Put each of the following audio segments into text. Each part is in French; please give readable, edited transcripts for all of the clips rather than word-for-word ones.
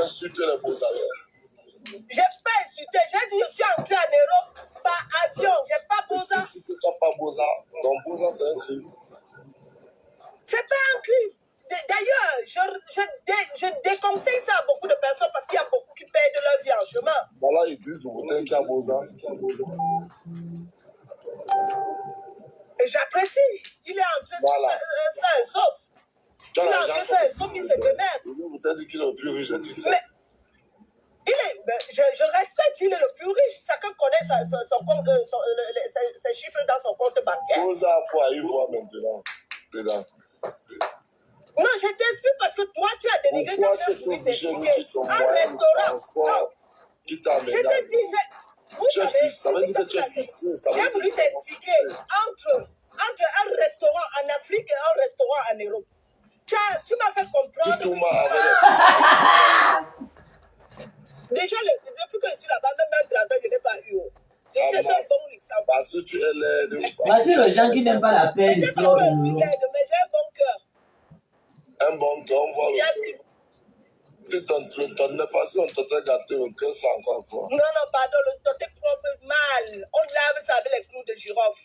insulté les Beaux-Arts. J'ai pas insulté. J'ai dit, je suis entré en Europe par avion. J'ai pas Beaux-Arts. Tu n'as pas Beaux-Arts. Donc, Beaux-Arts, c'est un crime. C'est pas un crime. D'ailleurs, je déconseille ça à beaucoup de personnes parce qu'il y a beaucoup qui perdent leur vie en chemin. Voilà, ils disent Louboutin qui a Beaux-Arts. Et j'apprécie. Il est entré Voilà. ça et sauf. Il est entré ça et sauf, il se démerde. Louboutin dit qu'il est le plus riche. Mais je respecte, il est le plus riche. Chacun connaît son compte, ses chiffres dans son compte bancaire. Beaux-Arts, quoi, il voit maintenant. Dedans. Non, je t'explique parce que toi, tu as dénigré Pourquoi quand tu es tu as voulu obligé de t'expliquer. Un transport qui t'amène? Je te dis, tu es ça veut dire que tu es fusé. J'ai voulu t'expliquer entre un restaurant en Afrique et un restaurant en Europe. Tu m'as fait comprendre. Tout avec déjà, depuis que je suis là-bas, même un dragon, je n'ai pas eu. J'ai cherché un bon exemple. Parce que tu es laide. Voici les gens qui n'aiment pas la paix du flot de je suis laide, mais j'ai un bon cœur. Un bon cœur, on voit le cœur. Tu t'en pas si on t'entend gâter le cœur, c'est encore quoi? Non, pardon, le tot est propre mal. On lave ça avec les clous de girofle.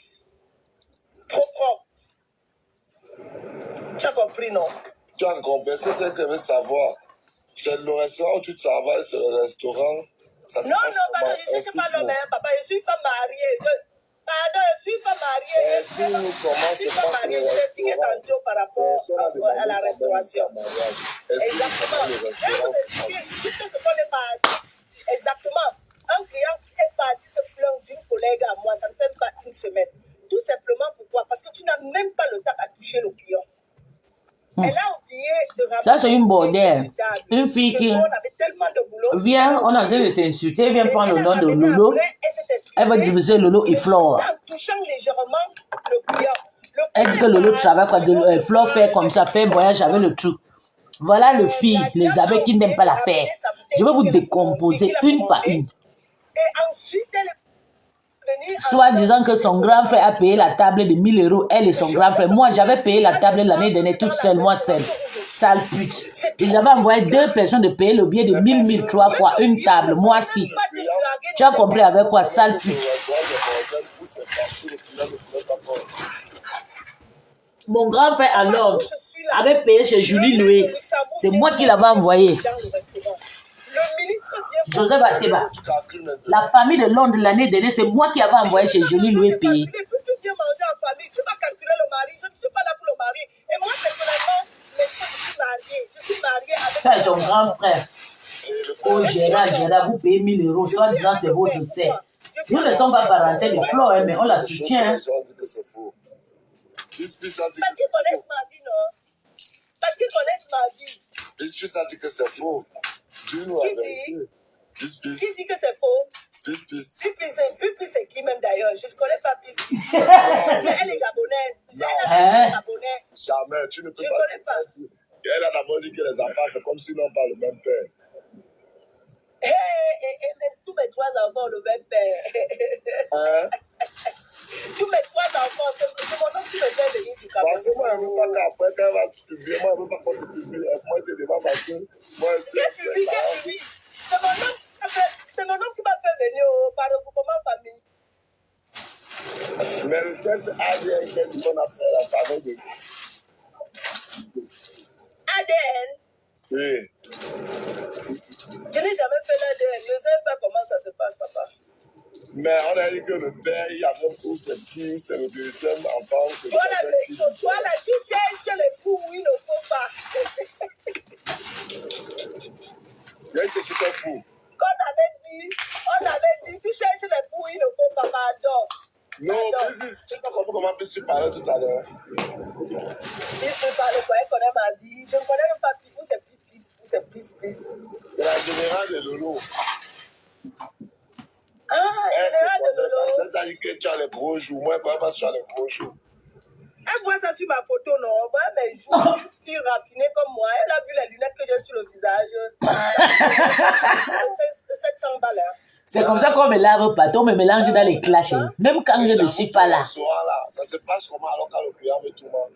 Trop propre. Tu as compris, non? Tu as compris, c'est quelqu'un qui veut savoir. C'est le restaurant où tu travailles, c'est le restaurant. Ça non, pardon, je ne sais pas l'homme, papa. Je suis femme mariée. Pardon, je suis femme mariée. Explique-nous comment se passe le restaurant. Je l'expliquais tantôt par rapport à la restauration. Exactement. Je vais vous expliquer juste ce qu'on est parti. Exactement. Un client est parti se plaindre d'une collègue à moi. Ça ne fait pas une semaine. Tout simplement pourquoi? Parce que tu n'as même pas le temps à toucher le client. Elle a oublié de ramener. Ça, c'est une bordelle. Une fille qui vient, on a train de s'insulter, vient prendre le nom de Lolo. Elle va diviser Lolo et Flore. Elle dit que Lolo travaille, Flore fait comme ça, fait voyage avec le truc. Voilà le fille, les abeilles qui n'aiment pas la paix. Je vais vous décomposer une par une. Et ensuite, elle soit disant que son grand frère a payé la table de 1000 €, elle et son grand frère. Moi, j'avais payé la table l'année dernière toute seule, moi seule. Sale pute. Et j'avais envoyé 2 personnes de payer le billet de 1000 3 fois une table, moi si. Tu as compris avec quoi, sale pute? Mon grand frère à Londres avait payé chez Julie Loué. C'est moi qui l'avais envoyé. Joseph Ateba, la famille de Londres l'année dernière, c'est moi qui avais envoyé chez Julie Loué payer. Puisque tu viens manger en famille, tu vas calculer le mari. Je ne suis pas là pour le mari. Et moi, personnellement, je suis mariée avec. Ça, ton grand frère. Oh, Gérard, vous payez 1000 €. Soit disant c'est beau, je sais. Nous ne sommes pas parentés de Flore, mais on la soutient. Parce qu'ils connaissent ma vie, non? Parce qu'ils connaissent ma vie. Pispis a dit que c'est faux. Dis-nous la vérité. Pispis. Qui dit que c'est faux? Pispis. Pispis, c'est qui même d'ailleurs? Je ne connais pas Pispis. Parce qu'elle est gabonaise. Elle est gabonaise. Jamais. Tu ne peux pas dire. Elle a d'abord dit que les enfants, c'est comme si n'ont pas le même père. Mais tous mes 3 enfants ont le même père. Hein? Tous mes 3 enfants, c'est mon homme qui me fait venir du Cameroun. Parce que moi, je ne veux pas qu'après, quand elle va te publier, moi, je ne veux pas qu'on te publie. Moi, je te demande parce que moi, c'est publie. C'est mon homme qui m'a fait venir par regroupement famille. Mais le test ADN qu'on a fait là, ça avait donné. ADN? Oui. Je n'ai jamais fait l'ADN. Je ne sais pas comment ça se passe, papa. Mais on a dit que le père, il avait pour ses petits, c'est le deuxième enfant. Voilà, tu cherches l'époux où il ne faut pas. J'ai cherché ton pou. On avait dit, tu cherches l'époux où il ne faut pas, pardon. Non, tu n'as pas compris comment tu parlais tout à l'heure. Puis parle quoi, elle connaît ma vie. Je ne connais même pas où c'est Pipis, où c'est Pis. La générale de Lolo. Général de Lolo. C'est-à-dire que tu as les gros jours. Moi, je ne connais pas si tu as les gros jours. Elle voit ça sur ma photo, non? On voit mes joues, une fille raffinée comme moi. Elle a vu les lunettes que j'ai sur le visage. 700 balles. C'est comme ça qu'on me lave pas, on me mélange dans les clashs. Même quand je ne suis pas là. Ça se passe comment alors quand le client veut tout mal?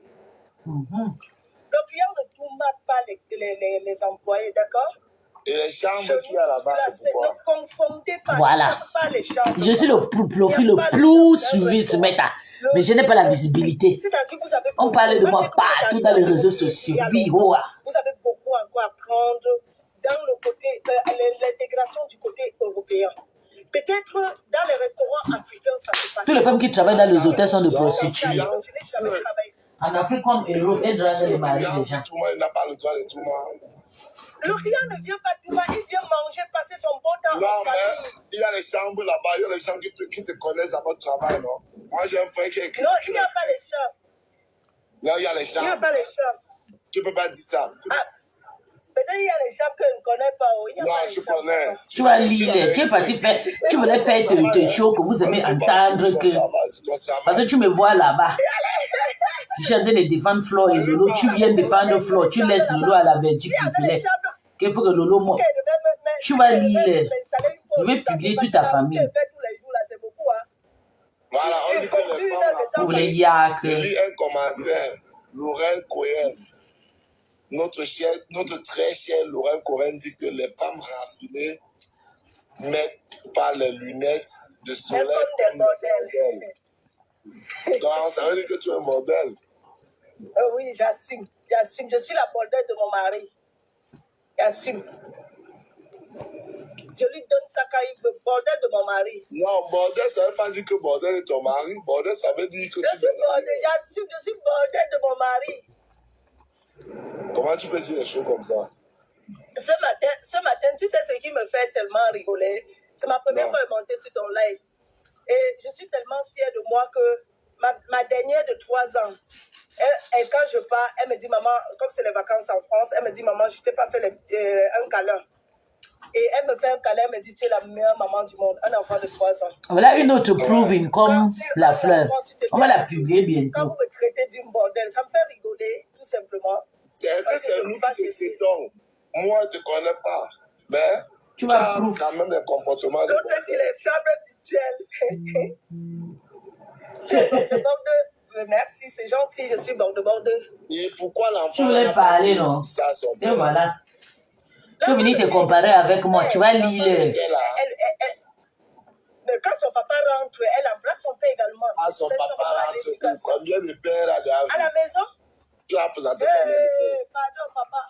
Le client ne tourmente pas les employés, d'accord? Et les chambres qu'il y a là-bas, c'est pourquoi? Ne confondez pas, Voilà. pas les chambres. Je suis le profil le plus suivi sur Meta. Mais je n'ai pas la visibilité. C'est-à-dire que vous avez On parlait de moi partout dans les réseaux sociaux. Oui, oh. Vous avez beaucoup encore à apprendre dans le côté, l'intégration du côté européen. Peut-être dans les restaurants africains, ça se passe. Toutes les femmes qui travaillent dans les hôtels sont des prostituées. Je n'ai jamais travaillé. En Afrique comme Europe, elles draguent les maris des gens. Tout le monde n'a pas le droit de tout le monde. Le client ne vient pas tout le monde, il vient manger, passer son beau temps. Non, mais il y a les chambres là-bas, il y a les gens qui te connaissent à votre travail, non? Moi, j'ai un frère qui est... Non, il n'y a pas les chambres. Là, il y a les Il n'y chambres. a pas les chambres. Tu ne peux pas dire ça. Ah, peut-être il y a les chambres que je ne connais pas. Il y a Non, pas les je chambres. connais. Tu vas lire, tu es parti faire, tu voulais faire tes shows que vous aimez entendre que... Parce que tu me vois là-bas. Je suis en train de défendre Flo et Lolo. Tu viens défendre Flo. Tu laisses Lolo à la verdict populaire. Qu'il faut que Lolo monte. Tu vas lire. Je vais publier toute ta famille. Voilà, on dit que les femmes... Pour les yaks. Je lis un commentaire. Laurent Cohen. Notre très cher Laurent Cohen dit que les femmes raffinées mettent pas les lunettes de soleil comme des bordels. Donc, ça veut dire que tu es un bordel. Oui, j'assume. J'assume. Je suis la bordel de mon mari. J'assume. Je lui donne ça quand il veut. Bordel de mon mari. Non, bordel, ça ne veut pas dire que bordel est ton mari. Bordel, ça veut dire que je suis bordel. J'assume. Je suis bordel de mon mari. Comment tu peux dire des choses comme ça? Ce matin, tu sais ce qui me fait tellement rigoler? C'est ma première fois de monter sur ton live. Et je suis tellement fière de moi que ma dernière de 3 ans, et quand je pars, elle me dit, maman, comme c'est les vacances en France, elle me dit, maman, je ne t'ai pas fait un câlin. Et elle me fait un câlin, elle me dit, tu es la meilleure maman du monde, un enfant de 3 ans. Voilà une autre proving comme la fleur. On va la publier bientôt. Quand vous me traitez d'une bordel, ça me fait rigoler, tout simplement. C'est nous qui te traitons. Moi, je ne te connais pas. Mais tu as quand même des comportements de bordel. L'autre dit les chambres habituelles. Tu es bordel. Merci, c'est gentil, je suis bordel. Et pourquoi l'enfant... Tu voulais parler, non? Ça, son père. Et voilà. Tu veux venir te comparer avec moi, tu vas lire. Quand son papa rentre, elle embrasse son père également. Ah, son papa rentre. Combien de pères a déjà vu? À la maison? Tu as présenté combien de pères? Pardon, papa.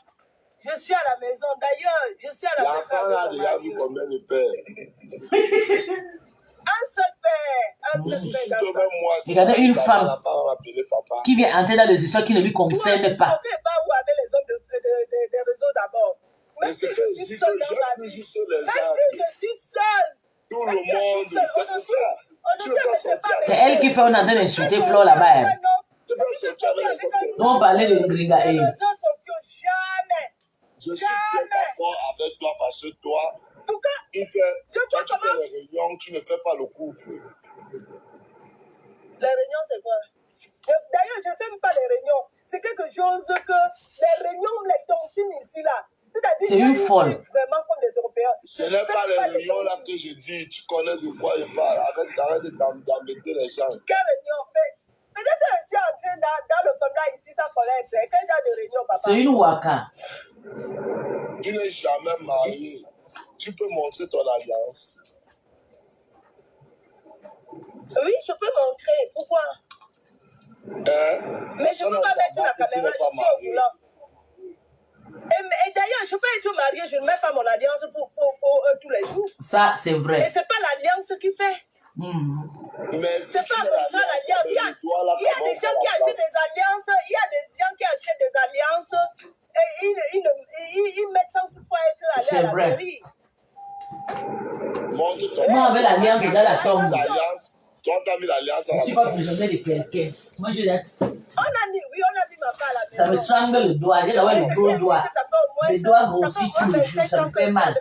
Je suis à la maison. D'ailleurs, je suis à la maison. L'enfant a déjà vu combien de pères? Un seul père. Un seul père. Regardez une femme qui vient entrer dans des histoires qui ne lui concernent pas. Tu ne pas où avec les hommes des réseaux d'abord. Mais c'est que je dis que j'ai plus juste les hommes. Même si je suis seule. Tout le monde, c'est pour ça. Tu ne peux pas sortir. C'est elle qui fait un train d'insulter Flo là-bas. Tu peux sortir avec les hommes. On parlait de Gringa. Les réseaux sociaux, jamais. Je suis très d'accord avec toi parce que toi, toi tu fais les réunions, tu ne fais pas le couple. Les réunions, c'est quoi? D'ailleurs, je ne fais même pas les réunions. C'est quelque chose que les réunions, les tontines ici, là. C'est une folle. Vraiment comme des Européens. Ce n'est pas les réunions là que je dis. Tu connais de quoi je parle. Arrête d'embêter les gens. Quelle réunion? Peut-être que je suis entré dans le fond là ici sans connaître. Quel genre de réunion, papa? C'est une waka. Tu n'es jamais marié. Tu peux montrer ton alliance. Oui, je peux montrer. Pourquoi? Mais je ne peux pas mettre la caméra ici au boulot. Et d'ailleurs, je peux être mariée, je ne mets pas mon alliance pour tous les jours. Ça, c'est vrai. Et ce n'est pas l'alliance qui fait. Mais c'est pas pour l'alliance. Il y a des gens qui achètent des alliances. Il y a des gens qui achètent des alliances. Et ils mettent sans toutefois être allés à la mairie. Moi, avec l'alliance dans la tombe. Toi, tu as mis l'alliance à la maison. Je ne suis pas prisonnier de quelqu'un. Moi, je l'ai. On a mis ma part à la maison. Ça me tremble le doigt. J'ai le gros doigt. Le doigt grossit tout le jour. Ça me fait mal.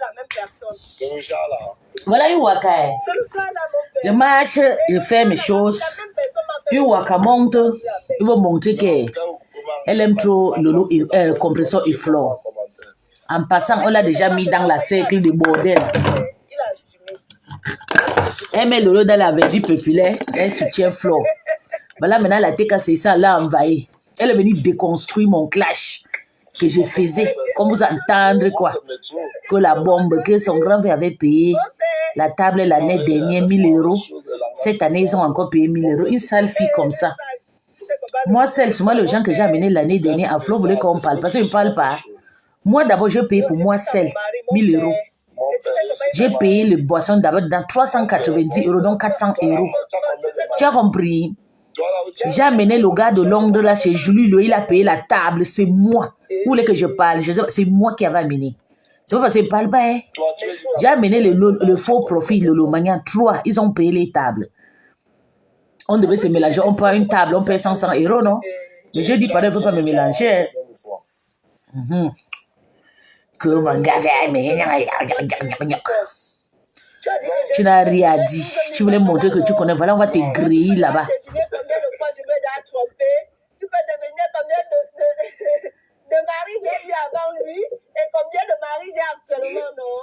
C'est le genre là. Voilà une waka. Je marche, je fais mes choses. Une waka monte. Il va montrer qu'elle aime trop le compresseur et flore. En passant, on l'a déjà mis dans la cercle de bordel. Elle met Lolo dans la versie populaire. Elle soutient Flo. Voilà, maintenant, la TK, c'est ça, l'a envahi. Elle est venue déconstruire mon clash. que je faisais. Comme vous entendez quoi. Que la bombe que son grand-père avait payé. La table l'année dernière, 1000 euros. Cette année, ils ont encore payé 1000 euros. Une sale fille comme ça. Moi, souvent, les gens que j'ai amenés l'année dernière, à Flo voulait qu'on parle. Parce qu'ils ne parlent pas. Moi, d'abord, je paye pour moi seul 1000 euros. J'ai payé le boisson d'abord dans 390 euros, donc 400 euros. Tu as compris? J'ai amené le gars de Londres là chez Julie, il a payé la table, c'est moi. Vous voulez que je parle? C'est moi qui avais amené. C'est pas parce qu'il ne parle pas. Hein? J'ai amené le faux profil, le Magnan 3, ils ont payé les tables. On devait se mélanger, on prend une table, on paye 500 euros, non? Mais je dis, pardon, il ne faut pas me mélanger. Que mon gars, tu n'as rien dit. Tu voulais montrer que tu connais. Voilà, on va te griller là-bas. Tu peux devenir combien de maris j'ai eu avant lui et combien de maris j'ai actuellement, non?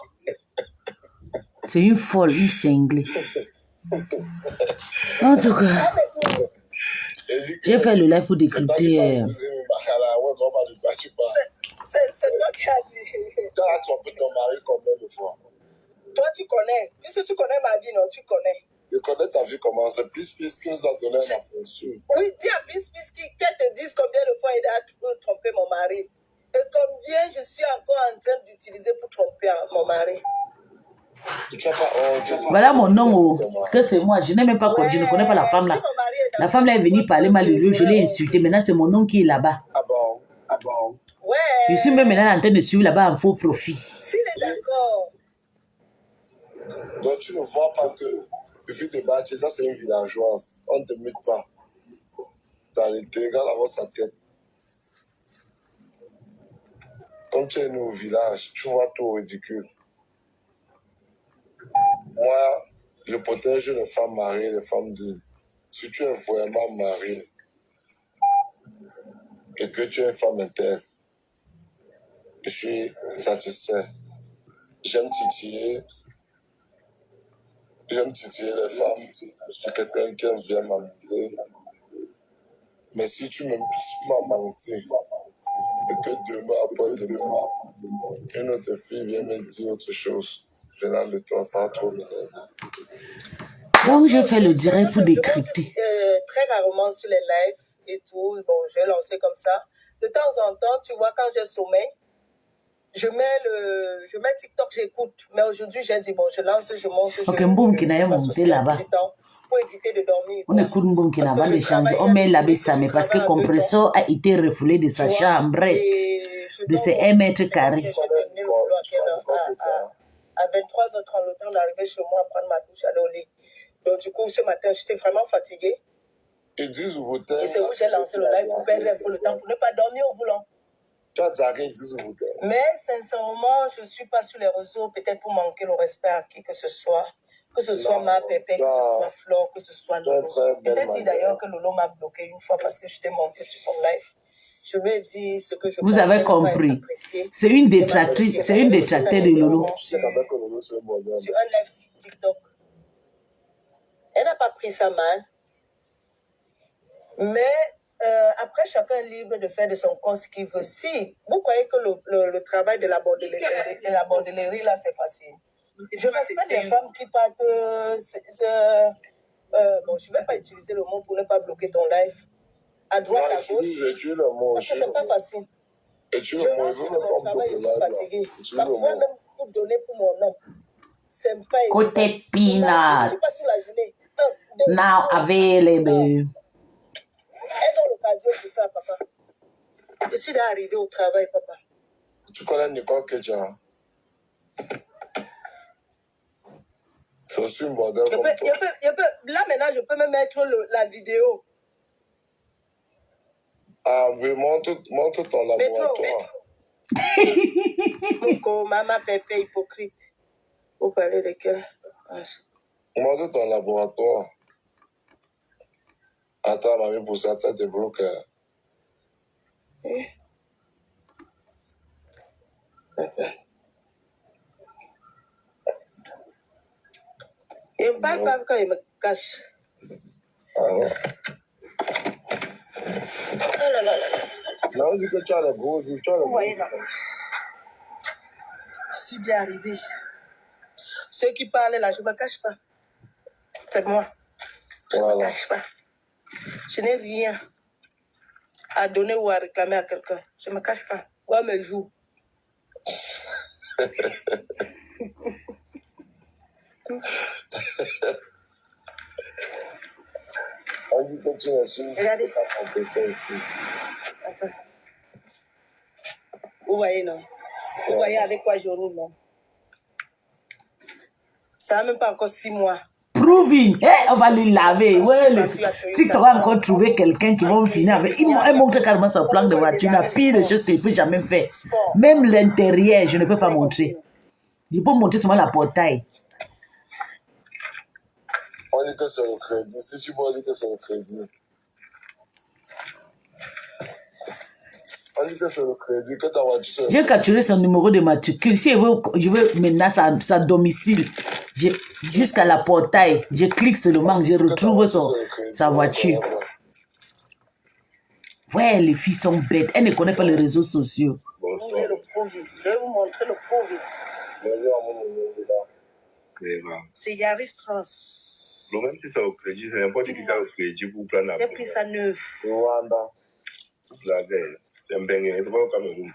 C'est une folle, une cinglée. En tout cas, j'ai fait le live pour décrypter. C'est toi qui as dit. Tu as trompé ton mari combien de fois? Toi, tu connais. Puisque tu connais ma vie, non, tu connais. Je connais ta vie comment? C'est plus qui nous a donné un aperçu. Oui, dis à plus qu'elle te dise combien de fois il a trompé mon mari. Et combien je suis encore en train d'utiliser pour tromper mon mari. Voilà mon nom, que c'est moi. Je n'ai même pas je ne connais pas la femme là. La femme là est venue parler mal de lui, je l'ai insulté. Maintenant, c'est mon nom qui est là-bas. Ah bon? Ah bon? Ouais. Je suis même maintenant en train de suivre là-bas en faux profit. S'il est d'accord. Donc, tu ne vois pas que le fils de Bâti, ça c'est une villageoise. On ne te mute pas. Ça les regarde avant sa tête. Comme tu es né au village, tu vois tout ridicule. Moi, je protège les femmes mariées, les femmes dignes. Si tu es vraiment marié et que tu es une femme intègre, je suis satisfait. J'aime titiller les femmes. Je suis quelqu'un qui aime bien m'amuser. Mais si tu m'as menti et que demain, après demain, une autre fille vient me dire autre chose, venant de toi, ça va trop m'énerver. Donc, je fais le direct pour décrypter. Très rarement sur les lives et tout. Bon, je vais lancer comme ça. De temps en temps, tu vois, quand j'ai sommeil, je mets TikTok, j'écoute. Mais aujourd'hui, j'ai dit, bon, je lance, je monte. Ok, Mboum qui n'a monté là-bas. Pour éviter de dormir. On écoute Mboum qui n'a pas d'échange. On met la ça, mais parce que le compresseur a été refoulé de sa chambrette, de ses 1 mètre carré. À 23h30, le temps d'arriver chez moi, prendre ma douche, aller au lit. Donc, du coup, ce matin, j'étais vraiment fatiguée. Et c'est où j'ai lancé le live pour perdre un peu le temps, pour ne pas dormir au volant. Mais sincèrement, je ne suis pas sur les réseaux, peut-être pour manquer le respect à qui que ce soit. Que ce soit ma Pépé, que ce soit Flore, que ce soit Lolo. Je t'ai dit d'ailleurs que Lolo m'a bloqué une fois parce que j'étais montée sur son live. Je lui ai dit ce que je Vous avez compris. C'est une détractrice, c'est une détractrice de Lolo. Sur un live TikTok. Elle n'a pas pris ça mal. Mais après, chacun est libre de faire de son corps ce qu'il veut. Si vous croyez que le travail de la bordellerie, là, c'est facile. Je respecte les femmes qui partent... bon, je ne vais pas utiliser le mot pour ne pas bloquer ton live. À droite, à gauche. Parce que ce n'est pas facile. Je rentre dans mon travail, je suis fatiguée. Parfois, même pour donner pour mon nom. C'est pas évident. Côté peanuts. Now available. Elles ont l'occasion pour ça, papa. Je suis arrivée au travail, papa. Tu connais Nicole Kedja? C'est aussi une bordel comme toi. Là, maintenant, je peux me mettre la vidéo. Ah oui, montre ton laboratoire. Mon maman Pépé hypocrite. Vous parlez de quel? Montre ton laboratoire. Attends, mamie, pour ça, t'as des bloqueurs. Attends. Il ne me parle pas quand il me cache. Ah non. Oh là là là là. Non, on dit que tu as les beaux jours. Tu as les beaux jours. Je suis bien arrivé. Ceux qui parlent là, je ne me cache pas. C'est moi. Je ne me cache pas. Je n'ai rien à donner ou à réclamer à quelqu'un. Je ne me cache pas. Quoi me joue? On dit que tu n'as su. Regardez. Attends. Vous voyez, non? Vous voyez avec quoi je roule, non? Ça n'a même pas encore 6 mois. Proving, on va les laver. Ouais, les TikTok a encore trouvé quelqu'un qui va finir avec. Il m'a montré carrément son plan de voiture, la pire des choses qu'il ne peut jamais faire. Même l'intérieur, je ne peux pas montrer. Je peux montrer seulement la portail. On dit que c'est le crédit. Si tu peux dire que c'est le crédit. On dit que c'est le crédit, que ta voiture. J'ai capturé son numéro de matricule. Si je veux maintenant sa domicile, jusqu'à la portail, je clique seulement, je retrouve sa voiture. Ouais, les filles sont bêtes. Elles ne connaissent pas les réseaux sociaux. Je vais vous montrer le profil. Bonjour à mon nom. C'est Yaris Cross. Le même si c'est au crédit, c'est n'importe qui a au crédit pour prendre la. J'ai pris ça neuf. Rwanda. La gueule. C'est un beignet, c'est pas au Cameroun.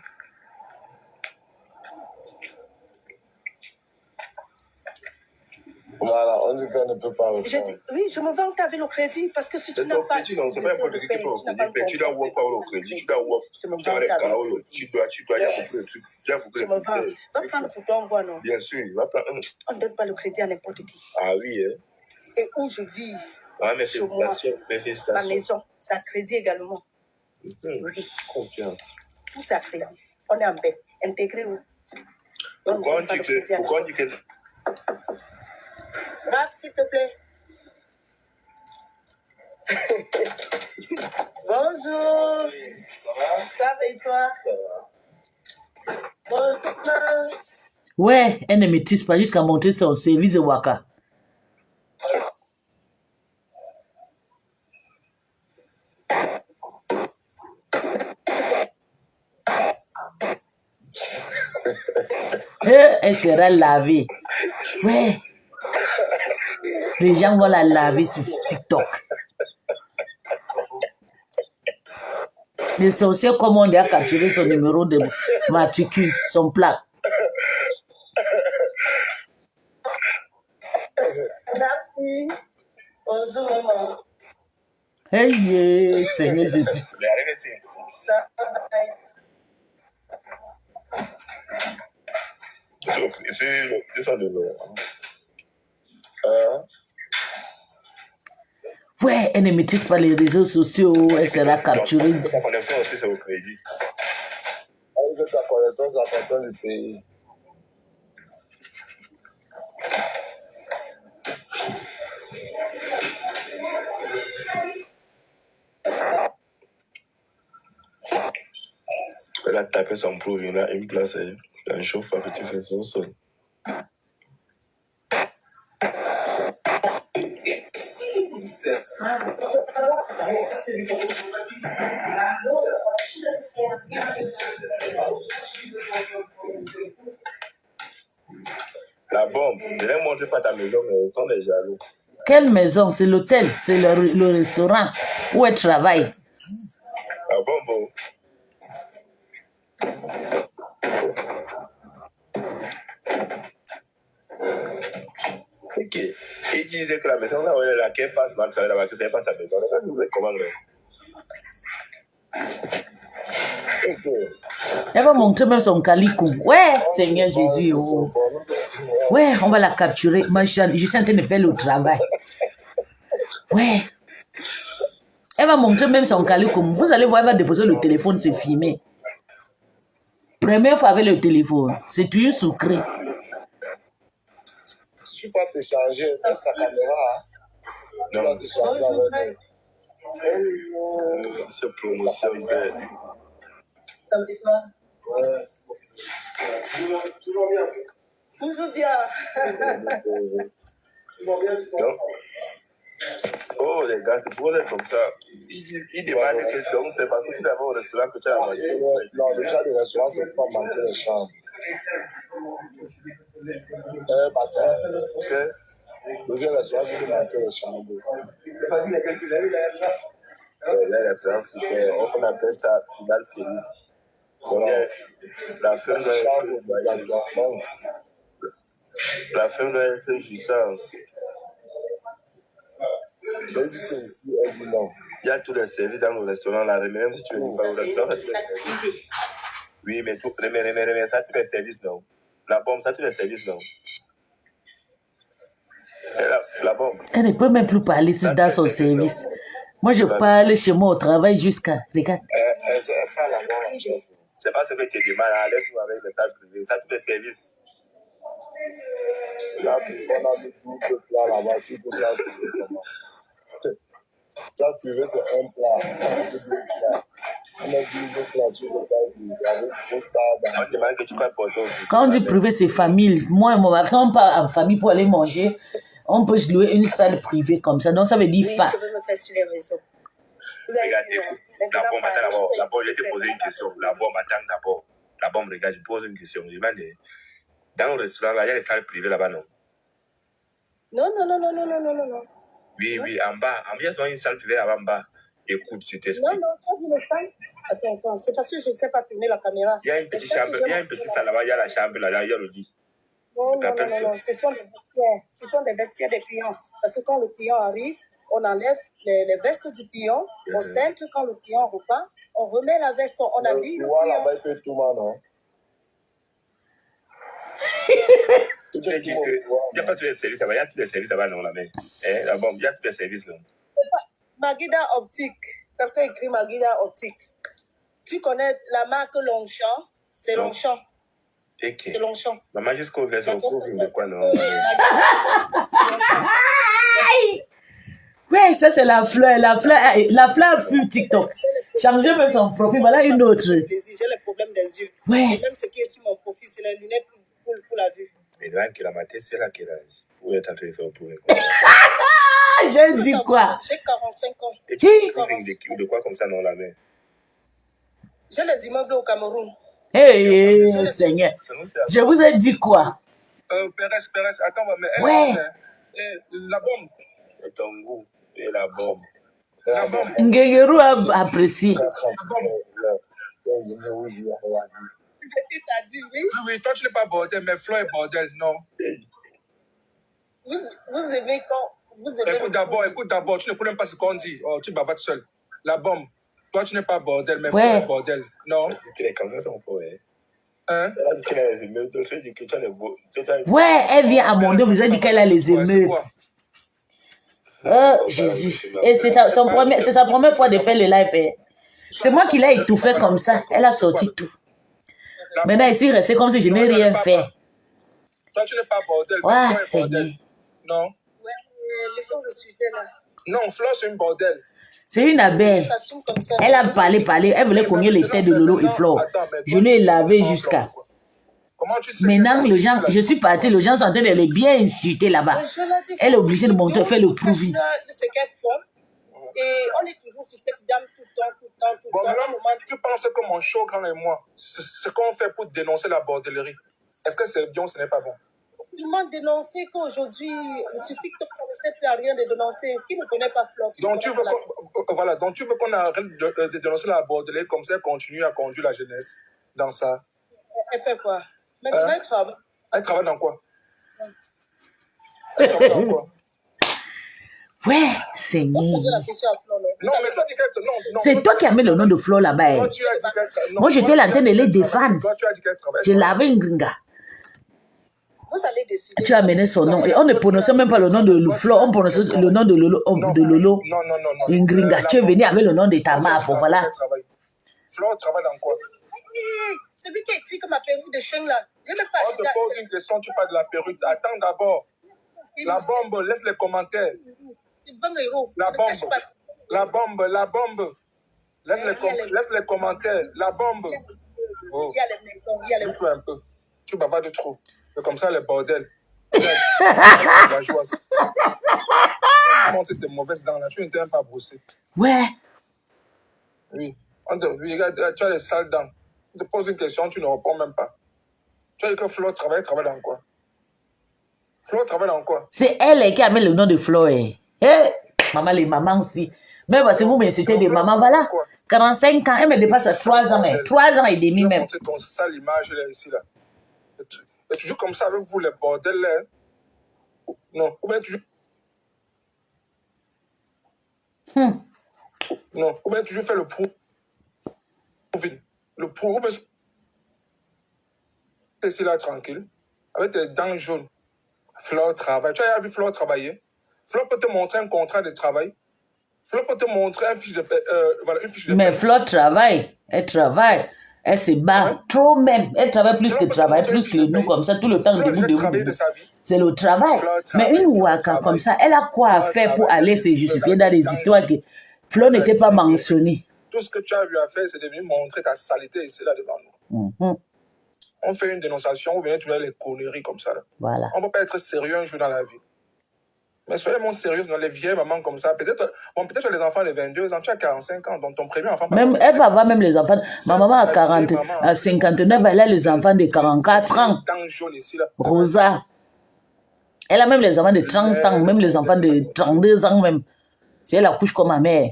Voilà, on dit qu'elle ne peut pas reprendre. Oui, je me vante avec le crédit parce que si tu n'as pas. Non, c'est pas n'importe qui peut au crédit. Tu dois voir pas au crédit. Tu dois voir. Tu dois les carreaux. Tu dois y avoir beaucoup de trucs. Je me vante. Va prendre pour toi, on voit, non? Bien sûr, va prendre un. On ne donne pas le crédit à n'importe qui. Ah oui, hein. Et où je vis. Ah, mais chez moi, ma maison, ça crédit également. Oui. Confiance. Tout ça crédit. On est en paix. Intégrez-vous. Pourquoi on dit que. Raph, s'il te plaît. Bonjour. Ça va et toi? Bonjour. Ouais, elle ne maîtrise pas jusqu'à monter son service de Waka. Elle sera lavée. Ouais. Les gens vont la laver sur TikTok. Les sorciers, comme on dit, a capturé son numéro de matricule, son plaque. Merci. Bonjour, maman. Hey, Seigneur Jésus. Ça va. C'est ça de l'eau. Ouais, elle ne maîtrise pas les réseaux sociaux, elle sera capturée. Ta connaissance aussi, c'est au crédit. Avec ta connaissance, la façon du pays. Elle a tapé son pro, il y a une place, un chauffeur que tu fais son sol. La bombe, je n'ai montré pas ta maison, mais ils sont les jaloux. Quelle maison? C'est l'hôtel, c'est le restaurant où elle travaille. La bombe. Ok. Il disait que la maison, là où elle est là, qu'elle passe mal, la voiture, qu'elle passe à la maison. Comment Elle va montrer même son calicou. Ouais, Seigneur Jésus. Oh. Ouais, on va la capturer. Moi, je suis en train de faire le travail. Ouais. Elle va montrer même son calicou. Vous allez voir, elle va déposer le téléphone, c'est filmé. Première fois avec le téléphone. C'est toujours sucré. Si tu peux te changer, faire sa caméra. Tu vas te changer avec nous. C'est promotion. Ça me dit quoi? Ouais. Toujours bien. Toujours bien. Toujours bien. Oh, les gars, c'est pour être comme ça. Il demande que donc c'est parce que tu vas au restaurant que tu as la moitié. Non, déjà, les restaurants, c'est pas manquer les chambres. Bassin. Ok. Le restaurant, c'est de manquer les chambres. On appelle ça finale feliz. Voilà. La fin doit être jouissance. Il y a tous les services dans le restaurant, là, même si tu veux pas au restaurant. Oui, mais ça, tous les services, non. La bombe, ça, tous les services, non. La bombe. Elle ne peut même plus parler dans son service. Moi, je parle chez moi au travail jusqu'à... Regarde. C'est pas ce que tu demandes, laisse-nous avec les salles privées. Ça, tous les services. On a mis double plat là-bas, tu peux ça privé comment? Ça privé, c'est un plat. On a 12 plats, tu peux pas on demande que tu peux porter aussi. Quand on dit privé, c'est famille. Moi et mon mari, quand on part en famille pour aller manger, on peut louer une salle privée comme ça. Donc, ça veut dire Oui, je vais me faire sur les réseaux. Regardez, la bombe, attends d'abord. La bombe, je vais te poser une question. La bombe, attends d'abord. La bombe, regarde, je pose une question. Je demande, dans le restaurant, là, il y a des salles privées là-bas, non? Non. Oui, en bas. En bas, ils ont une salle privée là-bas en bas. Écoute, tu t'expliques. Non, tu as vu les femmes? Attends, c'est parce que je ne sais pas tourner la caméra. Il y a une petite chambre, il y a une petite salle là-bas, il y a la chambre là, il y a le lit. Non, ce sont des vestiaires. Ce sont des vestiaires des clients. Parce que quand le client arrive, on enlève les vestes du client, on cintre quand le client repart, on remet la veste, on habille le client. Là-bas, il peut tout mal, non? Il n'y a pas tous les services là-bas, il y a tous les services là-bas, non, la main. La bombe, il y a tous les services, non? Maguida Optique. Quelqu'un écrit Maguida Optique. Tu connais la marque Longchamp? C'est Longchamp. C'est Longchamp. Maman, jusqu'au verset au couvre de quoi, non? Ouais, ça c'est la fleur. La fleur fut TikTok. Changez même son profil, voilà une autre. J'ai les problèmes des yeux. Ouais. Et même ce qui est sur mon profil, c'est les lunettes pour la vue. Mais là, qu'il a maté, c'est là qu'il a. Pour être en train de faire pour J'ai dit quoi? J'ai 45 ans. Et tu de quoi comme ça, non, la main? J'ai les immeubles au Cameroun. Hey, Seigneur. Je vous ai dit quoi? Pérez, attends, mais. Ouais. La bombe. Et ton goût. Et la bombe. La bombe. Nguegeru a apprécié. T'as dit oui. Oui, toi tu n'es pas bordel, mais Flo est bordel, non. Vous aimez quand vous aimez. Écoute d'abord, tu ne connais même pas ce qu'on dit. Oh, tu bavates seul. La bombe. Toi tu n'es pas bordel, mais Flo est bordel, non. Les caméras sont forts, hein? Ouais, elle vient à mon dos, vous avez dit qu'elle a les émeutes. Oh, Jésus. Et c'est sa première fois de faire le live. C'est moi qui l'ai étouffé comme ça. Elle a sorti tout. Maintenant, ici, c'est comme si je n'ai rien fait. Toi, tu n'es pas bordel. Ouais, Seigneur. Non. Ouais, laissons le sujet là. Non, Flo, c'est une bordel. C'est une abeille. Elle a parlé. Elle voulait cogner les têtes de Lolo et Flo. Je l'ai lavé jusqu'à. Maintenant, les gens, je suis partie, les gens sont en train de les bien insulter là-bas. Elle est obligée de monter, faire le prouvi. Ce qu'elle fait, et on est toujours sur cette dame tout le temps. Bon, maintenant, tu penses que mon show, grand et moi, ce qu'on fait pour dénoncer la bordellerie, est-ce que c'est bien ou ce n'est pas bon? Tout le monde dénonce qu'aujourd'hui, sur TikTok, ça ne sert plus à rien de dénoncer. Qui ne connaît pas Flo? Donc tu veux qu'on arrête de dénoncer la bordellerie comme ça, continue à conduire la jeunesse dans ça. Elle fait quoi? Maintenant, elle travaille. Elle travaille dans quoi? Elle travaille dans quoi? Ouais, Seigneur. Non, mais toi, tu dis non. C'est toi qui as mis le nom de Flo là-bas. Toi, tu as dit qu'elle travaille. Moi, j'étais en train de les défendre. Toi, tu as dit qu'elle travaille. Je l'avais une gringa. Vous allez décider. Tu as amené son nom. Et on ne prononçait même pas le nom de Flo, on prononçait le nom de Lolo. Non. Une gringa. Tu es venu avec le nom de ta mère, voilà. Flo travaille dans quoi? Celui qui a écrit comme ma perruque de chien là. Je ne pas. On te pose une question, tu parles de la perruque. Attends d'abord. La bombe, laisse les commentaires. La bombe. Laisse les commentaires. La bombe. Oh. Il y a les un peu. Tu bavardes trop. C'est comme ça, les bordels. La joie. Tu montres tes mauvaises dents là, tu n'étais même pas brossé. Ouais. Oui. Regarde, tu as les sales dents. On te pose une question, tu ne réponds même pas. Tu as dit que Flo travaille dans quoi? Flo travaille dans quoi? C'est elle qui a mis le nom de Flo. Eh, maman, les mamans aussi. Mais parce que vous m'insultez des mamans, voilà. 45 ans, elle me dépasse à 3 ans, 3 ans et demi même. Montre ton sale image là, ici là. Et toujours comme ça avec vous, les bordels là. Non, ou bien toujours. Non, ou bien toujours faire le profil. Le profil. Ici là, tranquille. Avec tes dents jaunes. Fleur travaille. Tu as vu Fleur travailler? Fleur peut te montrer un contrat de travail. Fleur peut te montrer une fiche de paie. Voilà, une fiche de Mais paie. Fleur travaille. Elle travaille. Elle se bat trop même. Elle travaille plus que travail, plus que nous, comme ça, tout le temps debout. C'est le travail. Mais une Ouaka comme ça, elle a quoi à faire pour aller se justifier dans des histoires que Flo n'était pas mentionné. Tout ce que tu as eu à faire, c'est de venir montrer ta saleté ici, là, devant nous. On fait une dénonciation, vous venez trouver les conneries comme ça. Là. Voilà. On ne peut pas être sérieux un jour dans la vie. Mais soyez moins sérieux dans les vieilles mamans comme ça. Peut-être tu as les enfants de 22 ans, tu as 45 ans, donc ton premier enfant... Même, elle va avoir même les enfants. Ma maman a 59, elle a les enfants de 44 ans. Rosa. Elle a même les enfants de 30 ans, même les enfants de 32 ans même. Si elle accouche comme ma mère.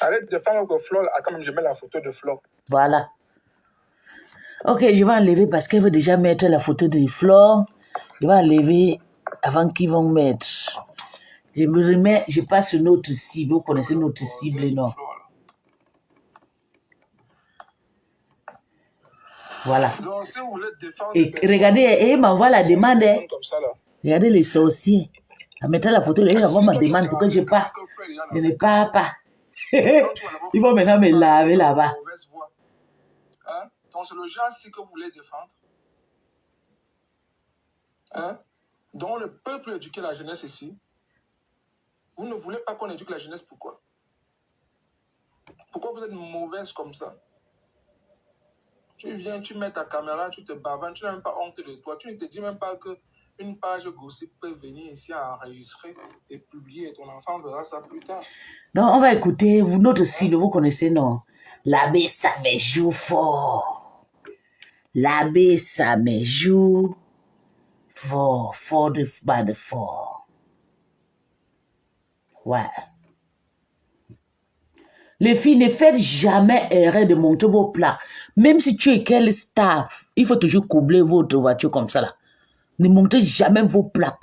Allez, de femmes que Flo, attends, même je mets la photo de Flo. Voilà. Ok, je vais enlever parce qu'elle veut déjà mettre la photo de Flo. Je vais enlever avant qu'ils vont mettre. Je me remets, je passe sur notre cible. Vous connaissez notre cible, non? Voilà. Donc, si vous voulez défendre et regardez, et m'envoie la demande. Regardez les sorciers. En mettant la photo, ils envoient ma demande pour que je parte. Je ne pars pas. Ils vont maintenant me laver là-bas. Hein? Donc, c'est le genre-ci que vous voulez défendre. Hein? Donc, le peuple éduquer la jeunesse ici. Vous ne voulez pas qu'on éduque la jeunesse, pourquoi? Pourquoi vous êtes mauvaise comme ça? Tu viens, tu mets ta caméra, tu te bavannes, tu n'as même pas honte de toi. Tu ne te dis même pas qu'une page gossip peut venir ici à enregistrer et publier et ton enfant verra ça plus tard. Donc, on va écouter, notre cible, vous connaissez, non? L'abbé, ça me joue fort. L'abbé, ça me joue fort. Fort de bas de fort. Ouais. Les filles, ne faites jamais erreur de monter vos plats. Même si tu es quel staff, il faut toujours coubler votre voiture comme ça là. Ne montez jamais vos plaques.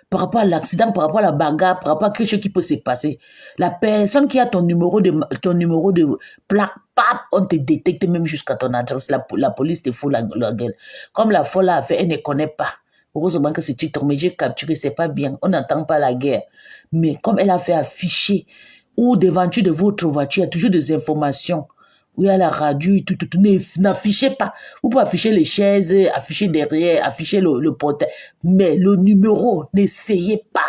Par rapport à l'accident, par rapport à la bagarre, par rapport à quelque chose qui peut se passer. La personne qui a ton numéro de plaque, pap, on te détecte même jusqu'à ton adresse. La police te fout la gueule. Comme la folle a fait, elle ne connaît pas. Heureusement que c'est TikTok, mais j'ai capturé, c'est pas bien. On n'entend pas la guerre. Mais comme elle a fait afficher, ou devanture de votre voiture, il y a toujours des informations. Où il y a la radio, tout. N'affichez pas. Vous pouvez afficher les chaises, afficher derrière, afficher le portail. Mais le numéro, n'essayez pas.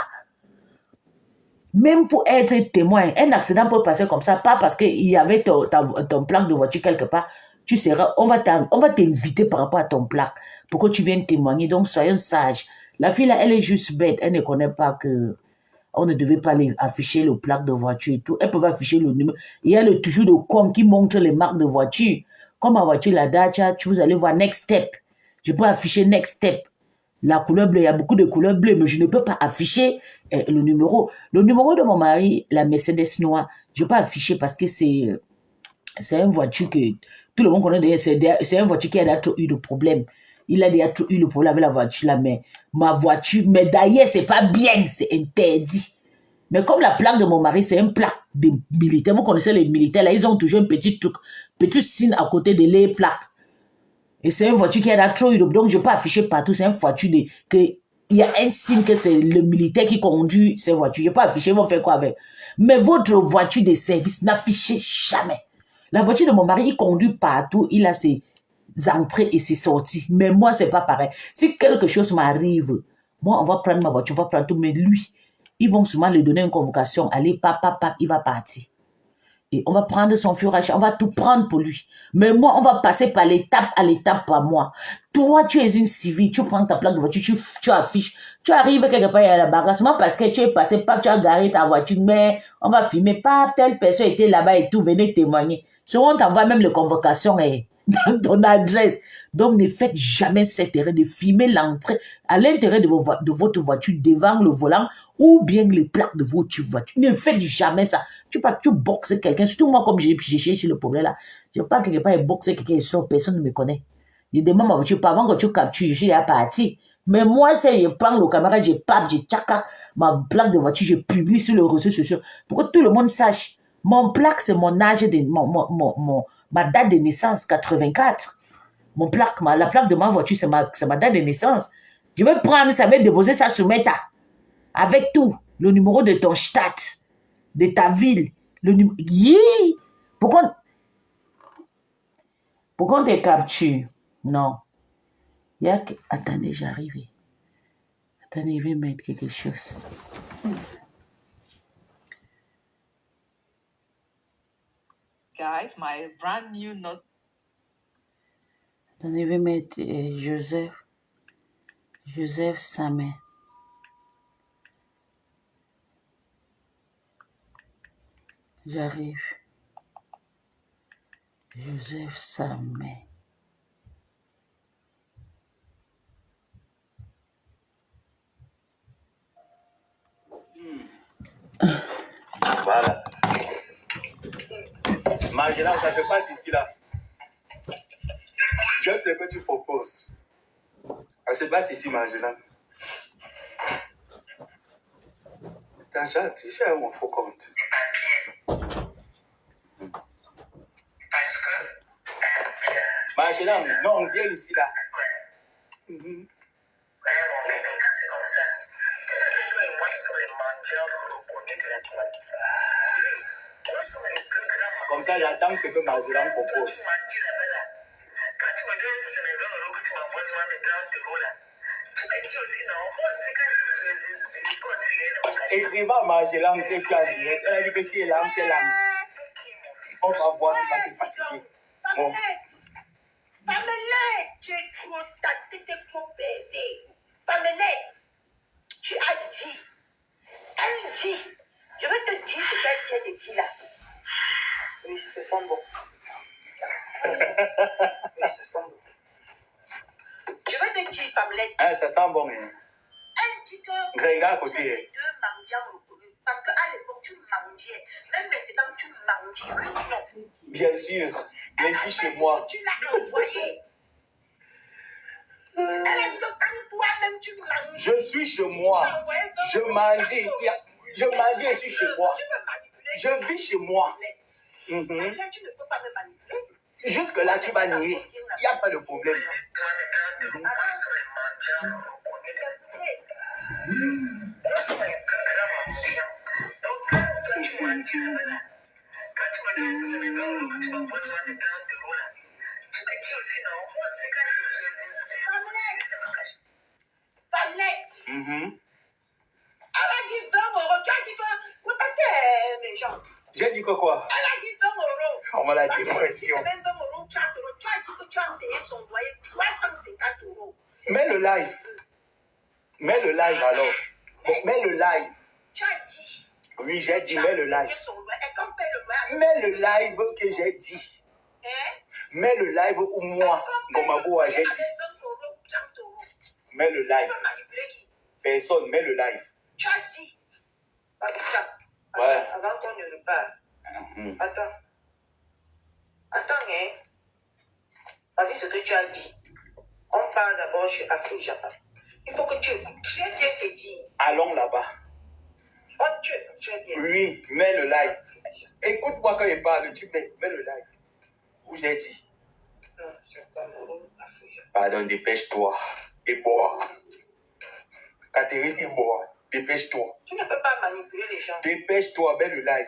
Même pour être témoin, un accident peut passer comme ça, pas parce qu'il y avait ton plaque de voiture quelque part. Tu seras, on va t'inviter par rapport à ton plaque pour que tu viennes témoigner. Donc, soyons sages. La fille là, elle est juste bête. Elle ne connaît pas que on ne devait pas afficher le plaque de voiture et tout. Elle peut afficher le numéro. Il y a toujours de com qui montre les marques de voiture. Comme ma voiture, la Dacia, vous allez voir Next Step. Je peux afficher Next Step. La couleur bleue, il y a beaucoup de couleurs bleues, mais je ne peux pas afficher le numéro. Le numéro de mon mari, la Mercedes noire, je ne peux pas afficher parce que c'est une voiture que tout le monde connaît d'ailleurs. C'est une voiture qui a déjà eu de problème. Il a déjà eu le problème avec la voiture là, mais ma voiture, mais d'ailleurs, c'est pas bien, c'est interdit. Mais comme la plaque de mon mari, c'est une plaque de militaires, vous connaissez les militaires là, ils ont toujours un petit truc, petit signe à côté de les plaques. Et c'est une voiture qui a déjà trop eu, donc je peux afficher partout, c'est une voiture il y a un signe que c'est le militaire qui conduit ces voitures. Je peux afficher, ils vont faire quoi avec? Mais votre voiture de service, n'affichez jamais. La voiture de mon mari, il conduit partout, il a ses entrées et ses sorties. Mais moi, c'est pas pareil. Si quelque chose m'arrive, moi, on va prendre ma voiture, on va prendre tout, mais lui, ils vont souvent lui donner une convocation. Allez, papa, il va partir. Et on va prendre son fur et à mesure, on va tout prendre pour lui. Mais moi, on va passer par l'étape à l'étape par moi. Toi, tu es une civile, tu prends ta plaque de voiture, tu affiches, tu arrives quelque part à la bagarre, seulement parce que tu es passé, pas, tu as garé ta voiture, mais on va filmer, pas telle personne était là-bas et tout, venez témoigner. Souvent, on t'envoie même les convocations dans ton adresse. Donc, ne faites jamais cette erreur de filmer l'entrée à l'intérieur de votre voiture devant le volant ou bien les plaques de votre voiture. Ne faites jamais ça. Tu boxes quelqu'un, surtout moi, comme j'ai cherché le problème là. Je ne veux pas quelque part boxer quelqu'un et sort, personne ne me connaît. Je demande ma voiture, pas avant que tu captures, je suis à partir. Mais moi, c'est je prends le caméra, je pape, je tchaka ma plaque de voiture, je publie sur les réseaux sociaux pour que tout le monde sache. Mon plaque, c'est mon âge, ma date de naissance, 84. Mon plaque, la plaque de ma voiture, c'est ma date de naissance. Je vais prendre ça, je vais déposer ça sur Meta. Avec tout. Le numéro de ton stade, de ta ville. Le numéro. Pourquoi on te capture? Non. Attendez, j'arrive. Attendez, je vais mettre quelque chose. Guys, my brand new note. Attendez, je vais mettre Joseph Samet. J'arrive. Joseph Samet. Voilà. Marjolaine, ça se passe ici, là. J'aime ce que tu proposes. Ça se passe ici, Marjolaine. T'as tu sais où on faut compte. Marjolaine, non, on vient ici, là. Comme ça, j'attends ce que Marjolaine propose. Écrivant Marjolaine que je suis en direct. Elle a dit que si elle lance, elle lance. On va voir qui va se fatiguer. Bon. Pamela, tu es trop baissée. Pamela, tu as dit. Elle dit. Je vais te dire ce qu'elle tient de dire là. Oui, ça sent bon. Oui, ça sent bon. Je vais te dire, Pamela. Ah, ça sent bon, hein. Elle dit que Gréga à côté. c'est les deux mendiants reconnus. Parce qu'à l'époque, tu mendiais. Même maintenant, tu mendies. Oui ou non? Bien sûr. Mais ici, chez moi. Tu l'as envoyé. Elle a dit que quand toi-même, tu mendies. Je suis chez moi. Je mangeais. Je mangeais ici chez moi. Je vis chez moi. Là, tu ne peux pas me manipuler. Jusque-là, tu vas nier. Il n'y a pas de problème. Elle a dit 20 euros. Tu as dit que vous passez les gens. J'ai dit que quoi? Elle a dit 20 euros. On va la dépression. Même 20 euros, 30 euros. Tu as dit que tu as payé son loyer 350 euros. Mets le live. Mets le live alors. Bon, mets le live. Tu as dit. Oui, j'ai dit, mets le live. Et quand paye le loyer. Mets le live que j'ai dit. Mets le live où moi, Gomaboua, j'ai dit. Mets le live. Personne, mets le live. Tu as dit. Ouais. Avant qu'on ne repart. Attends, hein. Vas-y, ce que tu as dit. On parle d'abord chez Afrique Japan. Il faut que tu écoutes. Tu es bien te dire. Allons là-bas. Oh, tu es bien. Oui, mets le live. Écoute-moi quand il parle, tu mets le live. Où j'ai dit. Non, c'est Cameroun, Afrique Japan. Pardon, dépêche-toi. Et bois. Catherine, et bois. Dépêche-toi. Tu ne peux pas manipuler les gens. Dépêche-toi, mets le live.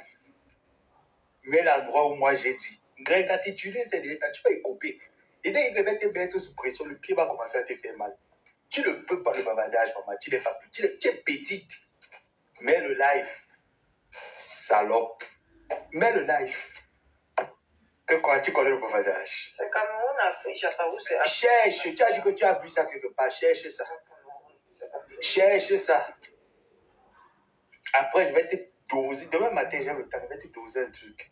Mets l'endroit où moi j'ai dit. Greg, quand tu utilises ces détails, tu vas y couper. Et dès qu'il va te mettre sous pression, le pied va commencer à te faire mal. Tu ne peux pas le bavardage, maman. Tu n'es pas plus. Tu es petite. Mets le live. Salope. Mets le live. Que quoi, tu connais le bavardage? C'est Cameroun, Afrique, je sais pas où c'est. Cherche, tu as dit que tu as vu ça quelque part, cherche ça. Cherche ça. Après, je vais te doser. Demain matin, j'ai le temps, je vais te doser un truc.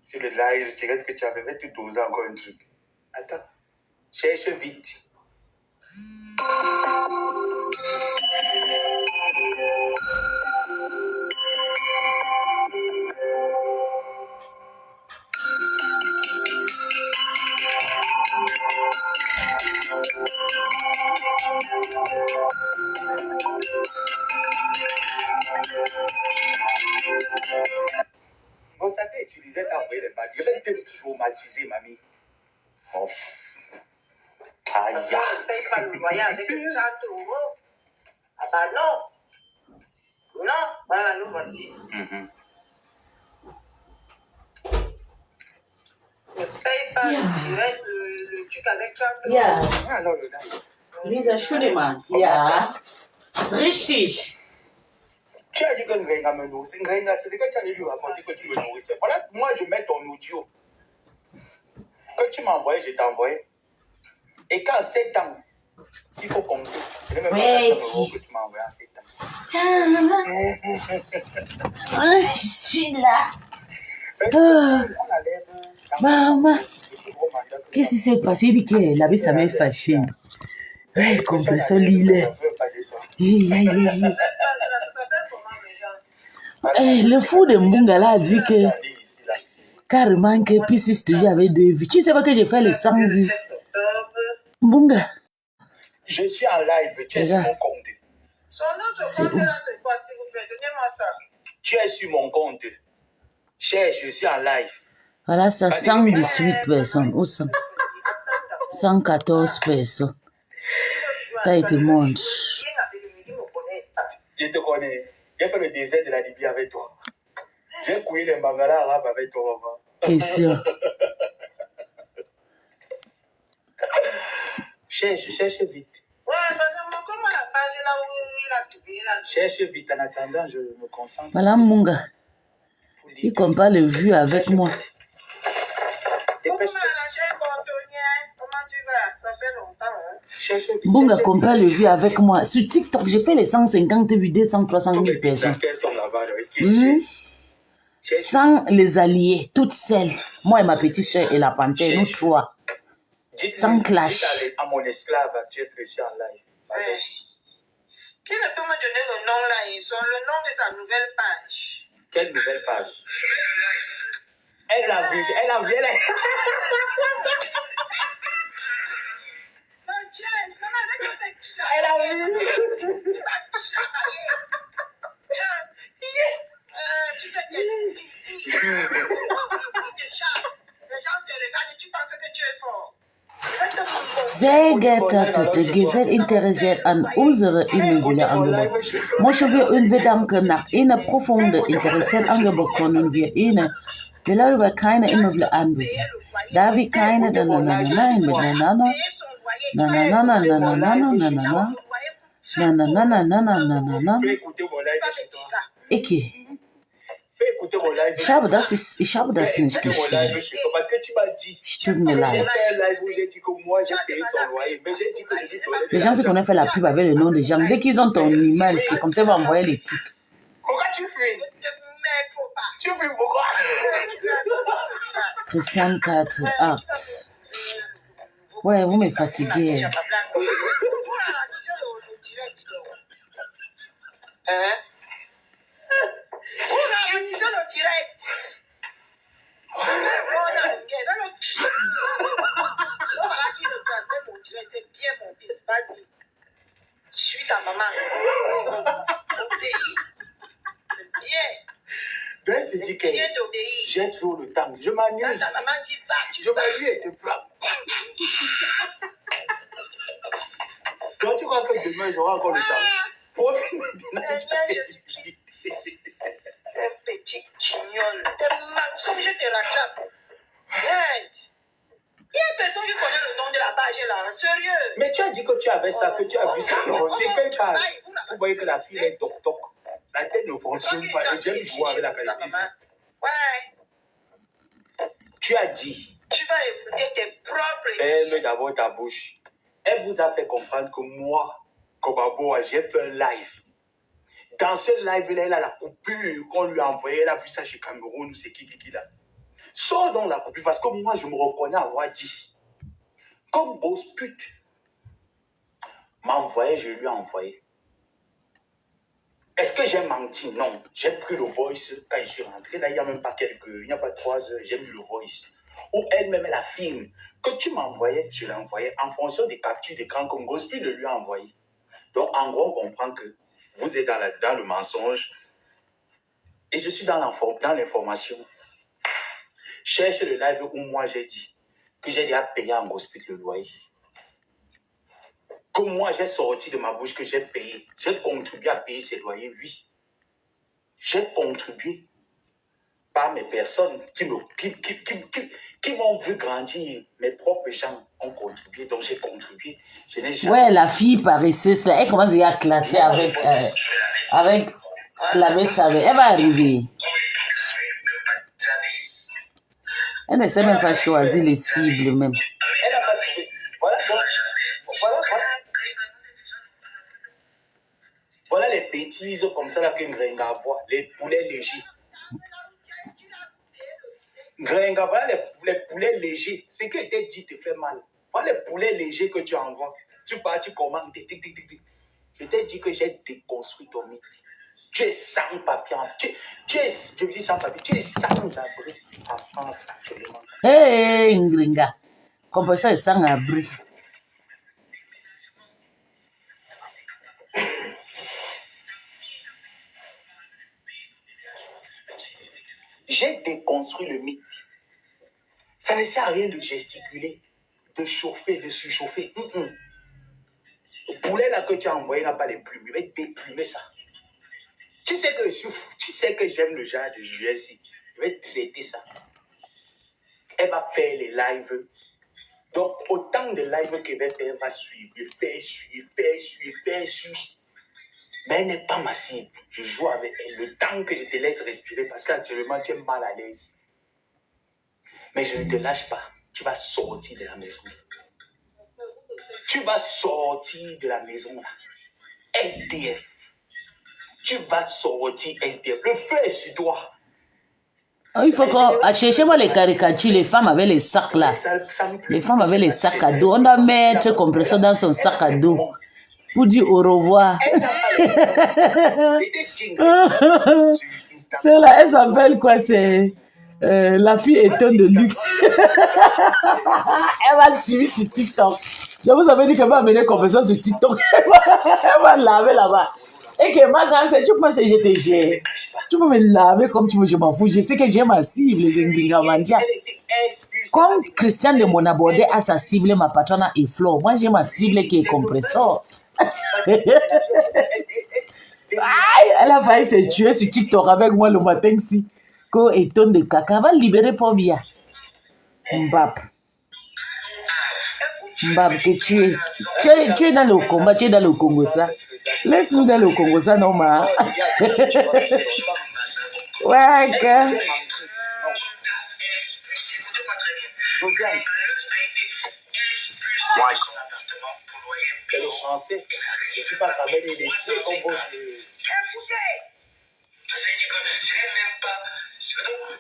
Sur le live, je dirais que tu avais, je vais te doser encore un truc. Attends. Cherche vite. Bon, ça t'a utilisé, t'as envoyé les bagues. Je vais te traumatiser, mamie. Off. Aïe. Parce qu'on ne paye pas le loyer avec 30 euros. Ah bah non. Non, voilà, nous voici. Ne paye pas le direct, le truc avec 30 euros. Ja, Ah, non, là. Lisa Schunemann. Ja. Richtig. Tu as dit que Nrenga me nourrissait. Nrenga, c'est ce que tu allais lui raconter que tu me nourrissais. Voilà, moi, je mets ton audio. Que tu m'as envoyé, je t'ai envoyé. Et qu'en 7 ans, s'il faut compter, je ne vais même pas faire que tu m'as envoyé en 7 ans. Je suis là. C'est on enlève. Maman. Qu'est-ce qui s'est passé? Il dit qu'elle avait sa mère fâchée. Ouais, compression Lille. Le fou de Mbungala a dit que carrément que Piscis toujours avait 2 vues. Tu sais pas que j'ai fait les 100 vues. Mbunga. Je suis en live, tu es sur mon compte. Son autre compte là, c'est quoi, s'il vous plaît? Donnez-moi ça. Tu es sur mon compte. Cherche, je suis en live. Voilà, ça 118 personnes. Où ça? 114 personnes. T'as été montre. Je te connais. J'ai fait le désert de la Libye avec toi. J'ai couillé les Bangala arabes avec toi, maman. Question. Cherche vite. Ouais, comment la page là où il a publié là? Cherche vite, en attendant, je me concentre. Voilà Munga. Il compare les vues avec moi. Bunga compare les vues avec moi. Sur TikTok, j'ai fait les 150 vues, 200, 300 000 personnes. Sans les alliés, toutes celles. Moi et ma petite soeur et la panthère, nous 3. Sans clash. À mon esclave actuel que je suis en live. Qui ne peut me donner le nom là, le nom de sa nouvelle page? Quelle nouvelle page? Elle a vu, elle a vu. Elle a vu. Yes. Les gens te regardent et tu penses que tu es fort. Sehr geehrte, sehr interessiert an unsere Immobilienangebot. Möchten wir uns bedanken. Nach Ihnen profunden interessierten Angebot können wir Ihnen darüber keine Immobilien anbieten. Da wir keine miteinander. Eki. Ich habe das nicht geschrieben. Ich tut mir leid. Les gens, c'est qu'on a fait la pub avec le nom des gens. Dès qu'ils ont ton email, c'est comme ça, ils vont envoyer les trucs. Pourquoi tu fuis? Tu fuis pourquoi? Christian 4, acte. Ouais, vous me fatiguez. Je suis ta maman. Ben, c'est dit que j'ai trop le temps. Je m'ennuie. Ta maman dit va, Je m'ennuie et te frappe. Donc, tu crois que demain, j'aurai encore le temps? Profite maintenant. Un petit guignol. T'es mensonge, je te rattrape. Arrête. Il y a personne qui connaît le nom de la page là. Sérieux. Mais tu as dit que tu avais ça, que tu as vu ça. Non, c'est quelle page? Vous voyez que la fille est toc-toc. La tête ne fonctionne pas. Et j'aime jouer avec la qualité. Ouais. Tu as dit Tu vas écouter tes propres... Ferme d'abord ta bouche. Elle vous a fait comprendre que moi, Kobaboa, j'ai fait un live. Dans ce live-là, elle a la coupure qu'on lui a envoyée. Elle a vu ça chez Cameroun, c'est qui là. Sors donc la coupure, parce que moi, je me reconnais à Wadi. Comme grosse pute m'a envoyé, je lui ai envoyé. Est-ce que j'ai menti? Non. J'ai pris le voice quand je suis rentré. Là, il n'y a même pas il n'y a pas 3 heures, j'ai mis le voice. Où elle-même, elle affirme que tu m'as envoyé, je l'ai envoyé en fonction des captures d'écran que Gospel lui a envoyé. Donc, en gros, on comprend que vous êtes dans le mensonge et je suis dans l'information. Cherche le live où moi j'ai dit que j'ai déjà payé en Gospel le loyer. Que moi j'ai sorti de ma bouche que j'ai payé. J'ai contribué à payer ces loyers, oui. J'ai contribué par mes personnes qui m'ont vu grandir. Mes propres gens ont contribué, donc j'ai contribué. Je n'ai jamais... Ouais, la fille paresseuse, là, elle commence déjà à clasher avec la messagerie. Elle va arriver. Elle ne sait même pas choisir les cibles, même. Elle n'a pas trouvé. Voilà les bêtises comme ça là que Ngrenga voit, les poulets légers. Ngrenga, voilà les poulets légers. Ce qui était dit te fait mal. Voilà les poulets légers que tu envoies. Tu pars, tu commandes, tic. Je t'ai dit que j'ai déconstruit ton mythe. Tu es sans papier. Je dis sans papier. Tu es sans abri en France actuellement. Hey, Ngrenga. Comme ça, elle est sans abri. J'ai déconstruit le mythe. Ça ne sert à rien de gesticuler, de chauffer, de surchauffer. Le poulet là que tu as envoyé n'a pas les plumes. Je vais déplumer ça. Tu sais que j'aime le genre de JSI. Je vais traiter ça. Elle va faire les lives. Donc, autant de lives qu'elle va faire, elle va suivre, faire suivre. Mais elle n'est pas ma cible. Je joue avec elle le temps que je te laisse respirer parce qu'actuellement, tu es mal à l'aise. Mais je ne te lâche pas. Tu vas sortir de la maison. Tu vas sortir de la maison là. SDF. Tu vas sortir SDF. Le feu est sur toi. Il faut qu'on... Cherchez-moi les caricatures, les femmes avec les sacs là. Les femmes avec les sacs à dos. On doit mettre compresseur dans son sac à dos pour dire au revoir. C'est là, elle s'appelle quoi? C'est la fille étonne de luxe. Elle va le suivre sur TikTok. Je vous avais dit qu'elle va amener compresseur sur TikTok. Elle va laver là-bas. Et que ma grande sœur, tu penses que je te gère. Tu peux me laver comme tu veux, je m'en fous. Je sais que j'ai ma cible, les Ngringamandia. Comme Christian de Monabordé a sa cible, ma patronne est Flo. Moi, j'ai ma cible qui est compresseur. Elle a failli se tuer sur TikTok avec moi le matin ici. Quand elle tonne de caca, va libérer pour bien. Mbap, que tu es dans le combat, tu es dans le Congo, ça. Laisse-nous dans le Congo, ça, non, ma. Ouais, que. C'est le français. Je ne suis pas travaillé les pieds comme vous. Écoutez, je n'ai même pas.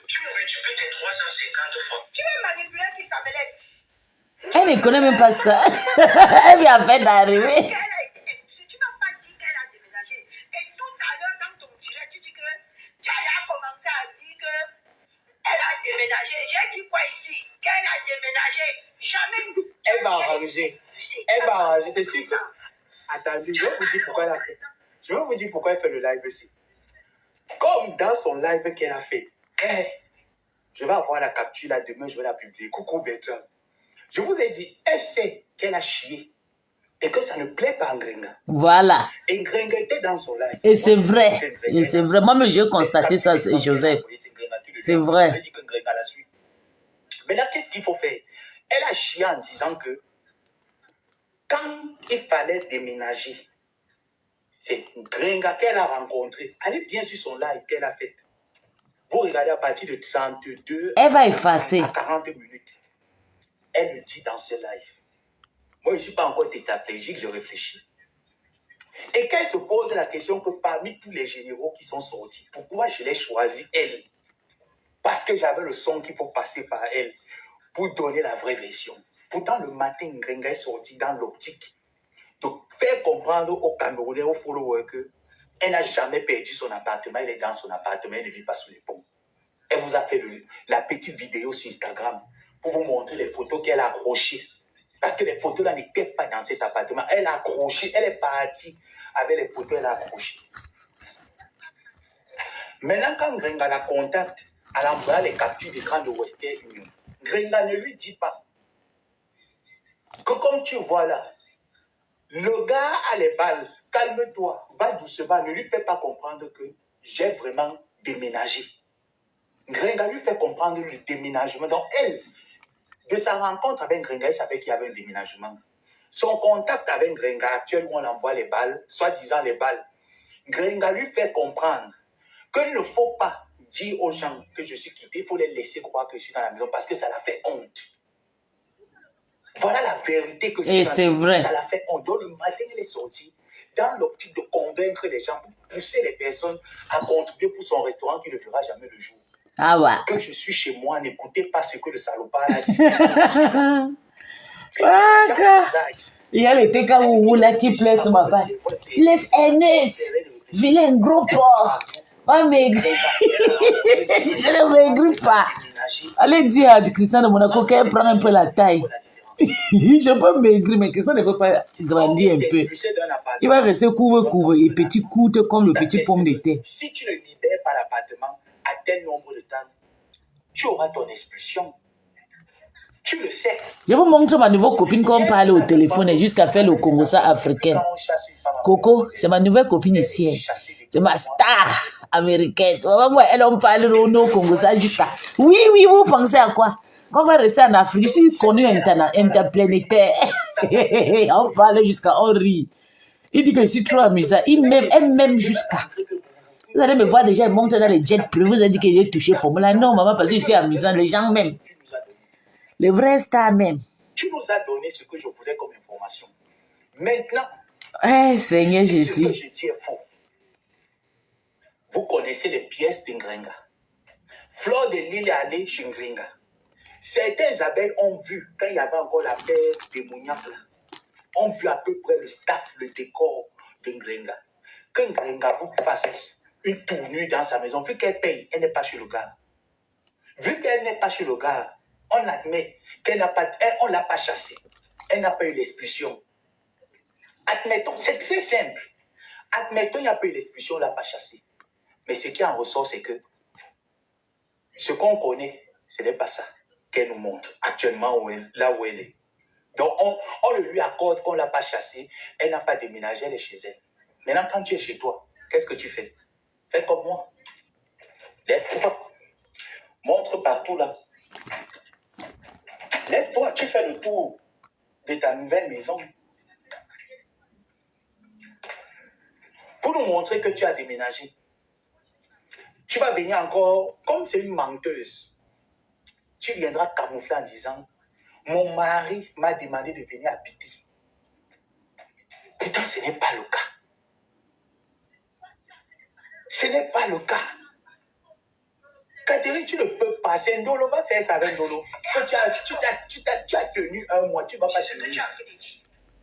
Tu me multiplies tes 350 fois. Tu es manipulé qui s'appelait. Elle ne connaît même pas ça. Elle vient à peine d'arriver. Tu n'as pas dit qu'elle a déménagé. Et tout à l'heure, dans ton direct, tu dis que tu as commencé à dire qu'elle a déménagé. J'ai dit quoi ici? Qu'elle a déménagé. Jamais. Elle va arranger. Elle va arranger, c'est sûr. Attendez, je vais vous dire pourquoi elle a fait. Je vais vous dire pourquoi elle fait le live aussi. Comme dans son live qu'elle a fait. Je vais avoir la capture là demain, je vais la publier. Coucou Bertrand. Je vous ai dit, elle sait qu'elle a chié et que ça ne plaît pas à Ngrenga. Voilà. Et Ngrenga était dans son live. Et c'est vrai. Et c'est vrai. Moi-même, j'ai constaté ça, Joseph. C'est vrai. Maintenant, qu'est-ce qu'il faut faire? Elle a chié en disant que quand il fallait déménager, c'est Ngrenga qu'elle a rencontré. Allez bien sur son live qu'elle a fait. Vous regardez à partir de 32 elle va effacer. à 40 minutes. Elle me dit dans ce live. Moi, je ne suis pas encore tétraplégique, je réfléchis. Et qu'elle se pose la question que parmi tous les généraux qui sont sortis, pourquoi je l'ai choisi elle? Parce que j'avais le son qu'il faut passer par elle pour donner la vraie version. Pourtant, le matin, Ngrenga est sorti dans l'optique de faire comprendre aux Camerounais, aux followers qu'elle n'a jamais perdu son appartement, elle est dans son appartement, elle ne vit pas sous les ponts. Elle vous a fait la petite vidéo sur Instagram pour vous montrer les photos qu'elle a accrochées. Parce que les photos là n'étaient pas dans cet appartement. Elle a accroché, elle est partie avec les photos, elle a accroché. Maintenant, quand Ngrenga la contacte, elle envoie les captures d'écran de Western Union. Ngrenga ne lui dit pas que comme tu vois là, le gars a les balles, calme-toi, va doucement, ne lui fais pas comprendre que j'ai vraiment déménagé. Ngrenga lui fait comprendre le déménagement. Donc elle, de sa rencontre avec Ngrenga, elle savait qu'il y avait un déménagement. Son contact avec Ngrenga, actuellement on envoie les balles, soi-disant les balles. Ngrenga lui fait comprendre qu'il ne faut pas dire aux gens que je suis quitté, il faut les laisser croire que je suis dans la maison parce que ça la fait honte. Voilà la vérité que Et c'est vrai. Ça l'a fait honte. Donc le matin, elle est sortie dans l'optique de convaincre les gens, pour pousser les personnes à contribuer pour son restaurant qui ne verra jamais le jour. Ah ouais. Que je suis chez moi, n'écoutez pas ce que le salopard a dit. Il y a le TKW là qui plaise ma part. Laisse Ernest, vilain gros porc. Va maigrir. Je ne maigris pas. Allez dire à Christian de Monaco qu'elle prend un peu la taille. Je peux maigrir, mais Christian ne veut pas grandir un peu. Il va rester couvre et petit coûte comme le petit pomme de terre. Si tu ne libères pas l'appartement à tel nombre de temps, tu auras ton expulsion. Tu le sais. Je vous montre ma nouvelle copine qu'on parle au téléphone jusqu'à faire le Congosa africain. Coco, c'est ma nouvelle copine ici. C'est ma star américaine. Elle en parle au Congosa jusqu'à... Oui, vous pensez à quoi? Quand on va rester en Afrique, je suis connu interplanétaire. On parle jusqu'à... On rit. Il dit que je suis trop amusant. Elle m'aime jusqu'à... Vous allez me voir déjà, il monte dans les jets plus. Vous avez dit que j'ai touché Formula. Non, maman, parce que je suis amusant. Les gens m'aiment. Les vrais stars même. Tu nous as donné ce que je voulais comme information. Maintenant, Seigneur Jésus. Ce que je dis est faux. Vous connaissez les pièces d'Ngrenga. Fleur de Lille est allée chez Ngrenga. Certains abeilles ont vu, quand il y avait encore la paix démoniaque, ont vu à peu près le staff, le décor d'Ngrenga. Que Ngrenga vous fasse une tournure dans sa maison, vu qu'elle paye, elle n'est pas chez le gars. Vu qu'elle n'est pas chez le gars, on admet qu'elle n'a pas, on ne l'a pas chassée. Elle n'a pas eu l'expulsion. Admettons, c'est très simple. Admettons, il n'y a pas eu l'expulsion, on ne l'a pas chassée. Mais ce qui en ressort, c'est que ce qu'on connaît, ce n'est pas ça qu'elle nous montre actuellement là où elle est. Donc, on le lui accorde qu'on ne l'a pas chassée, elle n'a pas déménagé, elle est chez elle. Maintenant, quand tu es chez toi, qu'est-ce que tu fais? Fais comme moi. Lève-toi. Montre partout là. Lève-toi, tu fais le tour de ta nouvelle maison. Pour nous montrer que tu as déménagé. Tu vas venir encore, comme c'est une menteuse, tu viendras camoufler en disant, mon mari m'a demandé de venir habiter. Pourtant, ce n'est pas le cas. Ce n'est pas le cas. Catherine, tu ne peux pas. C'est Ndolo, va faire ça avec Ndolo. Tu as tenu un mois, tu ne vas pas tenir.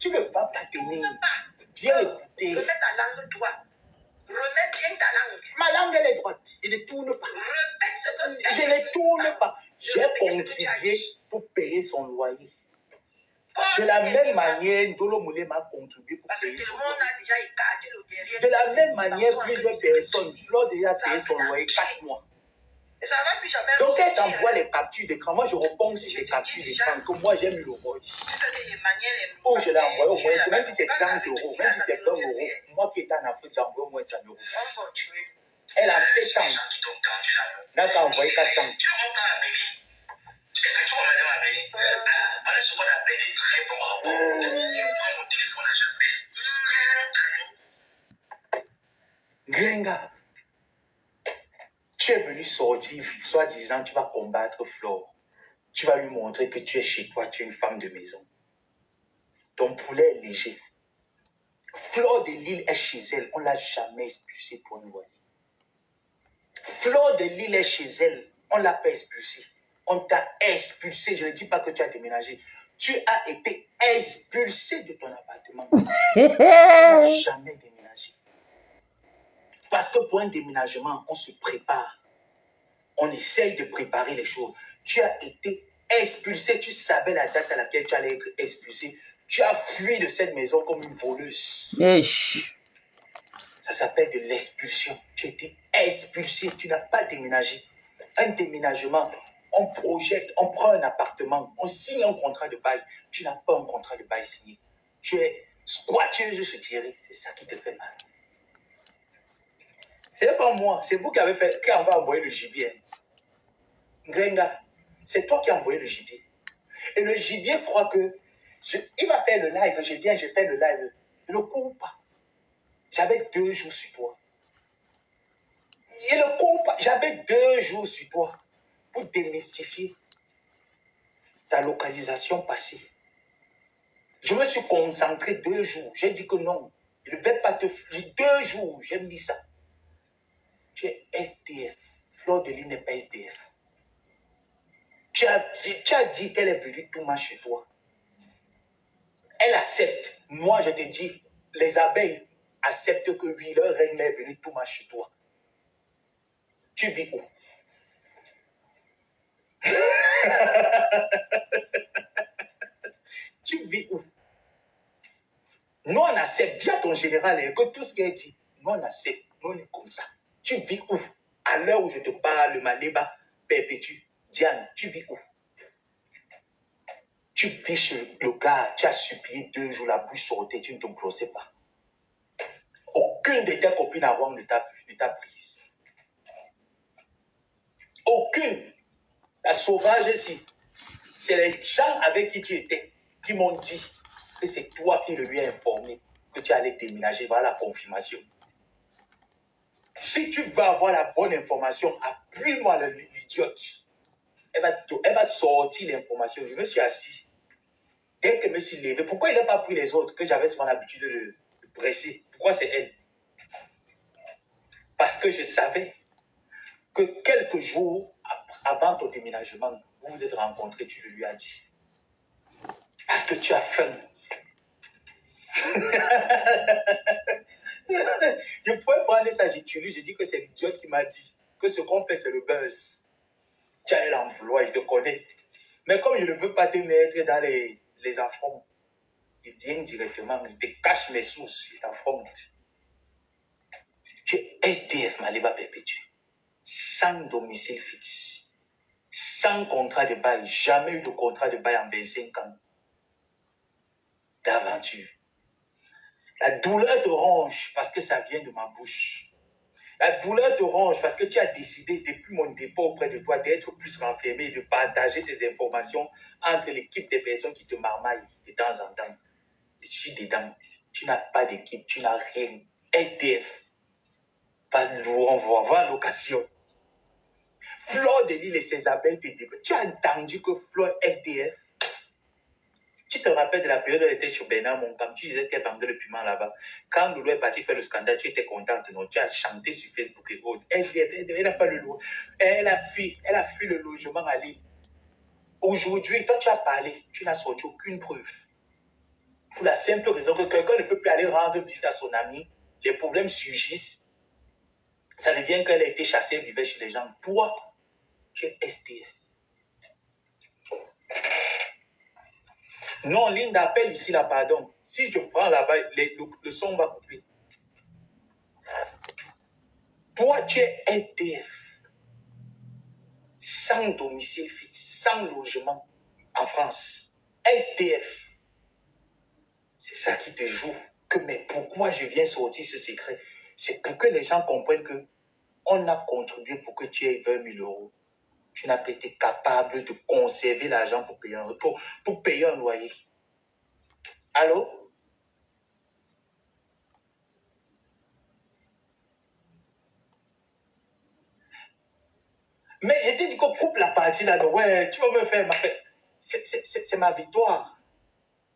Tu ne vas pas tenir. Viens écouter. Remets ta langue droite. Remets bien ta langue. Ma langue, elle est droite. Je ne tourne pas. Répète ce que Je ne tourne pas. J'ai contribué pour payer son loyer. De la même manière, Ndolo Moulé m'a contribué pour payer son loyer. De la même manière, plusieurs personnes, Flore déjà payé son loyer 4 mois. Donc, elle t'envoie les captures d'écran. Moi, je réponds sur les captures d'écran que moi, j'ai mis le voice. Oh, je l'ai envoyé au moins, même si c'est 30 euros, même si c'est 20 euros. Moi qui étais en Afrique, j'ai envoyé au moins 100 euros. Elle a 7 ans. N'a qu'à envoyer 400. Est-ce que tu vois, madame Abel, voilà ce qu'on appelle des très bons rapports. Je prends mon téléphone, j'appelle. Gringa. Tu es venu sortir, soi-disant, tu vas combattre Flore. tu vas lui montrer que tu es chez toi, tu es une femme de maison. Ton poulet est léger. Fleur de Lille est chez elle, on ne l'a jamais expulsée pour une voyage. Fleur de Lille est chez elle, on ne l'a pas expulsée. On t'a expulsé, je ne dis pas que tu as déménagé. Tu as été expulsé de ton appartement. Tu n'as jamais déménagé. Parce que pour un déménagement, on se prépare. On essaye de préparer les choses. Tu as été expulsé, tu savais la date à laquelle tu allais être expulsé. Tu as fui de cette maison comme une voleuse. Ça s'appelle de l'expulsion. Tu as été expulsé, tu n'as pas déménagé. Un déménagement, on projette, on prend un appartement, on signe un contrat de bail. Tu n'as pas un contrat de bail signé. Tu es squatteuse, je dirais. C'est ça qui te fait mal. Ce n'est pas moi, c'est vous qui avez envoyé le gibier. Grenga, c'est toi qui as envoyé le gibier. Et le gibier croit que il va faire le live, je fais le live. Il ne court pas. J'avais 2 jours sur toi. Il ne court pas. J'avais 2 jours sur toi pour démystifier ta localisation passée. Je me suis concentré 2 jours. J'ai dit que non, je ne vais pas te fuir. 2 jours, j'ai mis ça. Tu es SDF. Fleur de Lille n'est pas SDF. Tu as dit qu'elle est venue tout mal chez toi. Elle accepte. Moi, je te dis, les abeilles acceptent que oui, leur reine est venue tout mal chez toi. Tu vis où? Tu vis où? Nous, on accepte. Dis à ton général que tout ce qu'il a dit, nous, on accepte. Nous, on est comme ça. Tu vis où? À l'heure où je te parle, ma débat perpétue. Diane, tu vis où? Tu vis chez le gars, tu as supplié 2 jours, la bouche sortait, tu ne te brossais pas. Aucune de tes copines avant ne t'a prise. Aucune. La sauvage ici, c'est les gens avec qui tu étais qui m'ont dit que c'est toi qui le lui as informé que tu allais déménager. Voilà la confirmation. Si tu veux avoir la bonne information, appuie-moi l'idiote. Elle va sortir l'information. Je me suis assis. Dès que je me suis levé, pourquoi il n'a pas pris les autres que j'avais souvent l'habitude de presser? Pourquoi c'est elle? Parce que je savais que quelques jours avant ton déménagement, vous vous êtes rencontrés, tu le lui as dit. Parce que tu as faim. Je pouvais prendre ça, j'ai dit que c'est l'idiote qui m'a dit que ce qu'on fait, c'est le buzz. Tu as l'emploi, je te connais. Mais comme je ne veux pas te mettre dans les affronts, il vient directement, je te cache mes sources, je t'affronte. Tu es SDF, Maliba perpétue. Sans domicile fixe. Sans contrat de bail. Jamais eu de contrat de bail en 25 ans d'aventure. La douleur te ronge parce que ça vient de ma bouche. La douleur te ronge parce que tu as décidé, depuis mon dépôt auprès de toi, d'être plus renfermé et de partager tes informations entre l'équipe des personnes qui te marmaillent de temps en temps. Je suis dedans. Tu n'as pas d'équipe, tu n'as rien. SDF. Va en location. Fleur de Lille et ses abeilles te débattent. Tu as entendu que Fleur SDF? Tu te rappelles de la période où elle était sur Bernard Moncam, tu disais qu'elle vendait le piment là-bas. Quand Loulou est parti faire le scandale, tu étais contente, non? Tu as chanté sur Facebook et autres. Elle n'a pas le lot. Elle a fui le logement à Lille. Aujourd'hui, toi, tu as parlé, tu n'as sorti aucune preuve. Pour la simple raison que quelqu'un ne peut plus aller rendre visite à son ami, les problèmes surgissent. Ça devient qu'elle a été chassée, vivait chez les gens. Toi, tu es SDF. Non, ligne d'appel ici, là, pardon. Si je prends là-bas, le son va couper. Toi, tu es SDF. Sans domicile fixe, sans logement en France. SDF. C'est ça qui te joue. Mais pourquoi je viens sortir ce secret? C'est pour que les gens comprennent que on a contribué pour que tu aies 20 000 euros. Tu n'as pas été capable de conserver l'argent pour payer un loyer. Allô? Mais je t'ai dit qu'on coupe la partie là. Ouais, tu vas me faire ma fête. C'est ma victoire.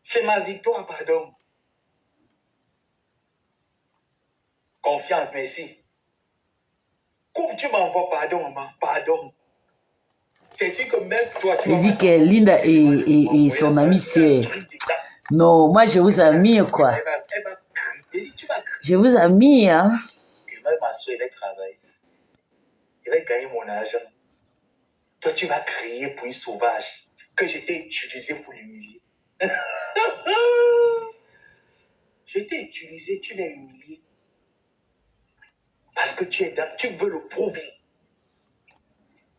C'est ma victoire, pardon. Confiance, merci. Comme tu m'envoies, pardon, maman, pardon. C'est sûr que même toi, tu Il dit que Linda et son ami, c'est... Non, moi, je vous admire, quoi. Je vous admire, hein. Ma soeur, elle travaille. Elle va gagner mon argent. Toi, tu m'as créé pour une sauvage que je t'ai utilisé pour l'humilier. Je t'ai utilisé, tu l'as humilié. Parce que tu veux le prouver.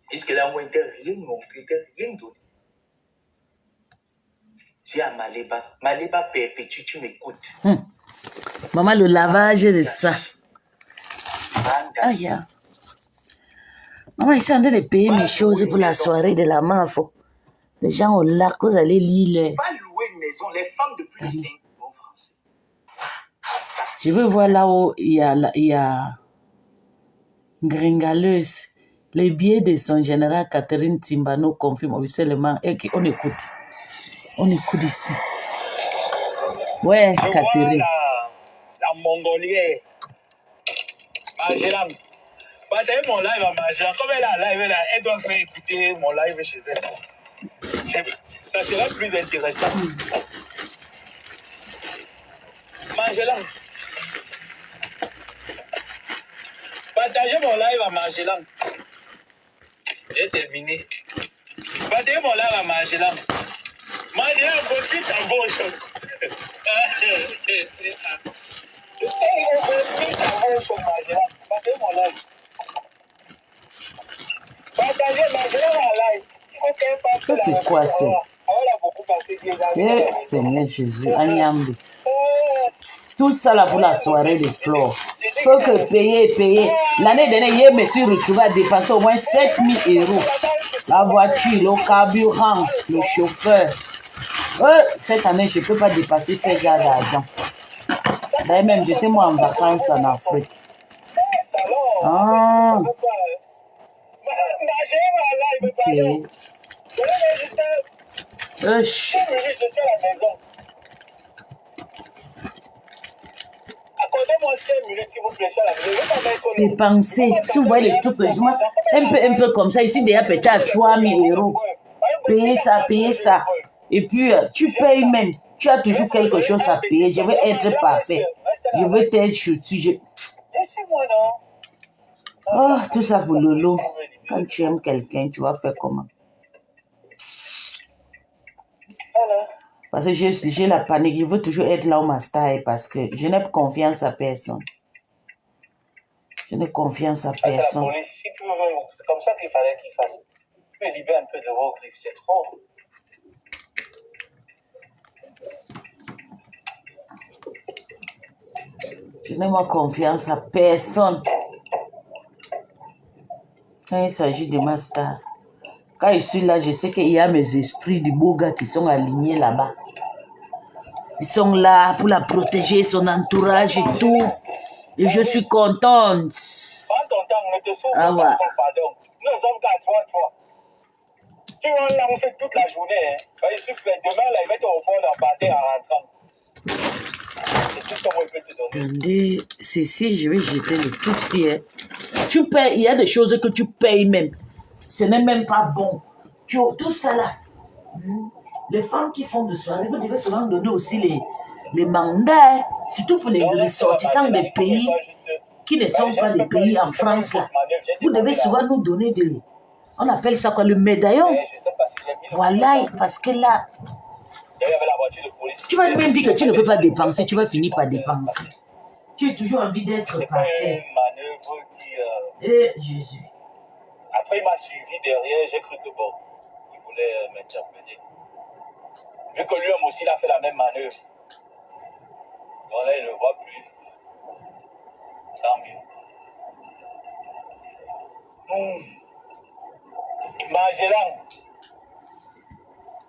Puisque là, moi, il t'a rien montré, il t'a rien donné. Tu es à Maléba. Maléba perpétue, tu m'écoutes. Maman, le lavage de ça. Aïe. Maman, je suis en train de payer mes choses pour la soirée de la MAFO. Les gens au lac, vous allez lire. Pas louer une maison, les femmes de plus de 5 ans français. Je veux voir là où il y a Gringaleuse. Les billets de son général Catherine Timbano confirment officiellement et qu'on écoute. On écoute ici. Ouais, Je Catherine. vois la Mongolienne. Magellan. Partagez mon live à Magellan. Comme elle a un live, elle doit faire écouter mon live chez elle. Ça sera plus intéressant. Magellan. Partagez mon live à Magellan. J'ai terminé. Partagez mon live à Magellan. Magellan, voici ta bouche. Partagez mon live. Partagez Magellan en live. Ça, c'est quoi, ça? Eh, Seigneur Jésus, Agnambi. Tout ça là pour la soirée de Flore. Faut que payer. L'année dernière, je me suis retrouvé à dépenser au moins 7 000 €. La voiture, le carburant, le chauffeur. Cette année, je ne peux pas dépasser ce genre d'argent. D'ailleurs, même, j'étais moi en vacances en Afrique. Ah. Ok. Je suis à la maison. Accordez-moi 5 minutes si vous plaît, à la maison. Dépenser. Si vous voyez les trucs, un peu comme ça. Ici, déjà, peut-être à 3 000 €. Payer ça. Et puis, tu payes même. Tu as toujours quelque chose à payer. Je veux être parfait. Je veux être choutu. Laissez-moi, non? Oh, tout ça pour Lolo. Quand tu aimes quelqu'un, tu vas faire comment? Parce que j'ai la panique. Je veux toujours être là où ma star parce que je n'ai confiance à personne. Je n'ai confiance à personne. C'est comme ça qu'il fallait qu'il fasse. Tu peux libérer un peu de vos griffes, c'est trop. Je n'ai pas confiance à personne. Quand il s'agit de ma star. Quand je suis là, je sais qu'il y a mes esprits du beau gars qui sont alignés là-bas. Ils sont là pour la protéger, son entourage et tout. Et je suis contente. Prends ton temps, ne te souviens pas, pardon. Nous sommes qu'à toi. Tu vas lancer toute la journée. Hein. Je suis prêt. Demain, là, il va être au fond d'un pâté en rentrant. C'est tout ce qu'on peut te donner. Attendez, Cécile, je vais jeter le truc ci. Hein. Tu payes, il y a des choses que tu payes même. Ce n'est même pas bon. Tout ça là. Les femmes qui font de soirée, vous devez souvent donner aussi les mandats, hein. Surtout pour les ressortissants des pays qui ne sont pas des pays en France là. Vous devez souvent nous donner on appelle ça quoi, le médaillon. Voilà, parce que là, tu vas même dire que tu ne peux pas dépenser, tu vas finir par dépenser. Tu as toujours envie d'être parfait. Et Jésus. Après, il m'a suivi derrière, j'ai cru que bon, il voulait m'interpeller. Vu que lui aussi, il a fait la même manœuvre. Donc là, il ne le voit plus. Tant mieux. Magellan.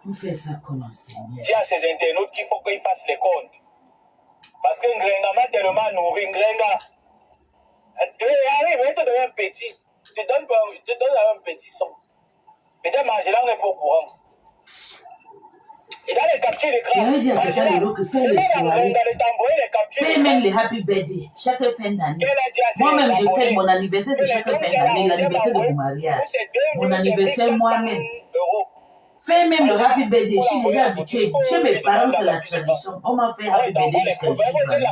On fait ça comment, Seigneur? Dis à ces internautes qu'il faut qu'ils fassent les comptes. Parce que Ngrenga m'a tellement nourri. Ngrenga. Arrive, il te donne un petit. te donne un petit son. Peut-être Magellan n'est pas au courant. Et dans les captures d'écran, j'avais dit à Tata Lelo que faire les soirées, fais même les happy birthday chaque fin d'année. Moi-même, je fais mon anniversaire, c'est chaque fin d'année, l'anniversaire de mon mariage. Mon anniversaire moi-même. Fais même le happy birthday, je suis déjà habituée. Chez mes parents, c'est la tradition. On m'a fait happy birthday jusqu'à juillet.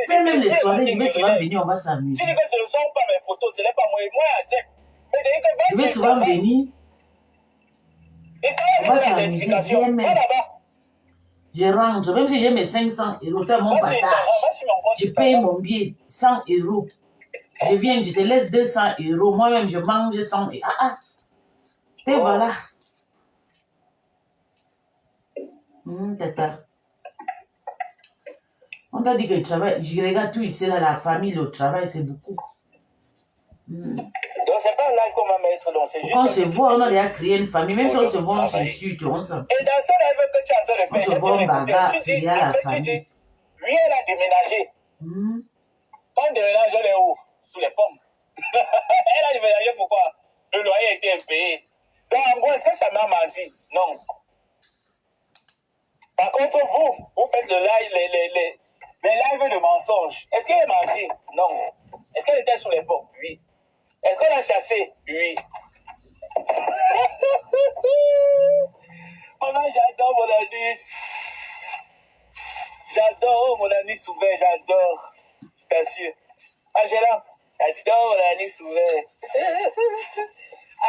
Fais même les soirées, je vais souvent venir, on va s'amuser. Tu dis que ce ne sont pas mes photos, ce n'est pas moi à sec. Je vais souvent venir. On va s'amuser bien même. Je rentre, même si j'ai mes 500 €, toi mon partage. Je paye mon billet 100 €. Je viens, je te laisse 200 €. Moi-même, je mange 100 €. Et voilà. Tata. On t'a dit que le travail, je regarde tout ici, là, la famille, le travail, c'est beaucoup. Donc, c'est pas un live qu'on va mettre, donc c'est juste. On se voit, on a déjà créé une famille, même si on se voit, on s'insulte, on s'en fout. Et dans ce live que tu es en train de faire, on se voit en bagarre, il y a la tu famille. dis, lui, elle a déménagé. Quand on déménage, elle est où? Sous les pommes. Elle a déménagé pourquoi? Le loyer a été impayé. Donc, en gros, est-ce que ça m'a menti? Non. Par contre, vous faites le live, les lives de mensonges. Est-ce qu'elle a menti? Non. Est-ce qu'elle était sous les pommes? Oui. Est-ce qu'on l'a chassé? Oui. Maman, j'adore mon anis. J'adore mon anis ouvert, j'adore. Bien sûr. Angela, j'adore mon anis ouvert.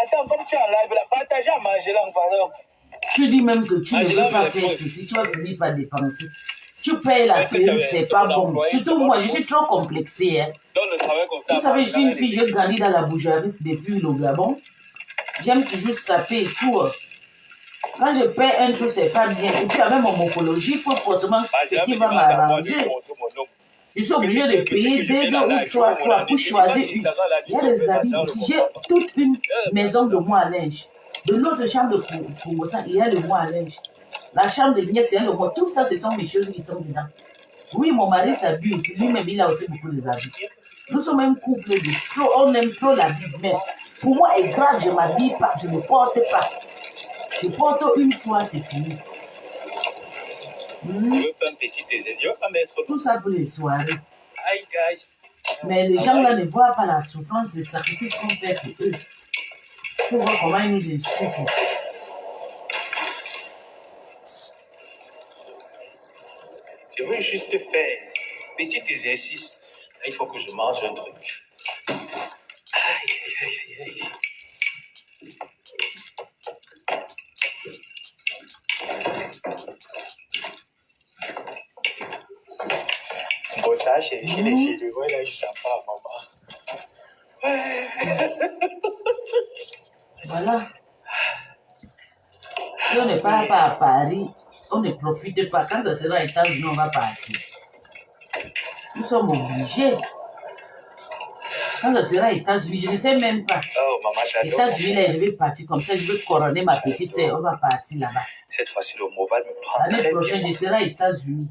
Attends, comme tu es en live, partagez à Angela, pardon. Tu dis même que tu ne veux pas faire ceci, tu vas finir par dépenser. Tu payes la perruque, c'est pas bon. Surtout moi, je suis trop complexée. Hein. Vous savez, je suis une fille, j'ai grandi dans la bourgeoisie depuis le Gabon. J'aime toujours saper et tout. Quand je paie un truc, c'est pas bien. Et puis avec mon morphologie, il faut forcément ce qui va m'arranger. Je suis obligée de payer 2 ou 3 fois pour choisir une. Il y a des habits ici. J'ai toute une maison de moi à linge. De l'autre chambre de Congosan, il y a le moi à linge. La chambre de nièce, il y a le moi. Tout ça, ce sont mes choses qui sont dedans. Oui, mon mari s'habille aussi. Lui-même, il a aussi beaucoup de habits. Nous sommes un couple de trop. On aime trop l'habit. Mais pour moi, c'est grave, je ne m'habille pas. Je ne porte pas. Je porte une fois, c'est fini. Tout ça pour les soirées. Mais les gens là ne voient pas la souffrance, les sacrifices qu'on fait pour eux. Pour voir comment ils nous insultent. Je veux juste faire un petit exercice. Là, il faut que je mange un truc. Aïe, aïe, aïe, aïe. Bon, ça, chez les Chinois, là, je ne sais pas, maman. Voilà. Si on ne part pas à Paris, on ne profite pas. Quand ça sera aux États-Unis, on va partir. Nous sommes obligés. Quand ça sera aux États-Unis, je ne sais même pas. Oh, maman, j'adore. États-Unis, là, je vais partir comme ça, je vais couronner ma petite sœur. On va partir là-bas. Cette fois-ci, le mot va me prendre. L'année prochaine, je serai aux États-Unis.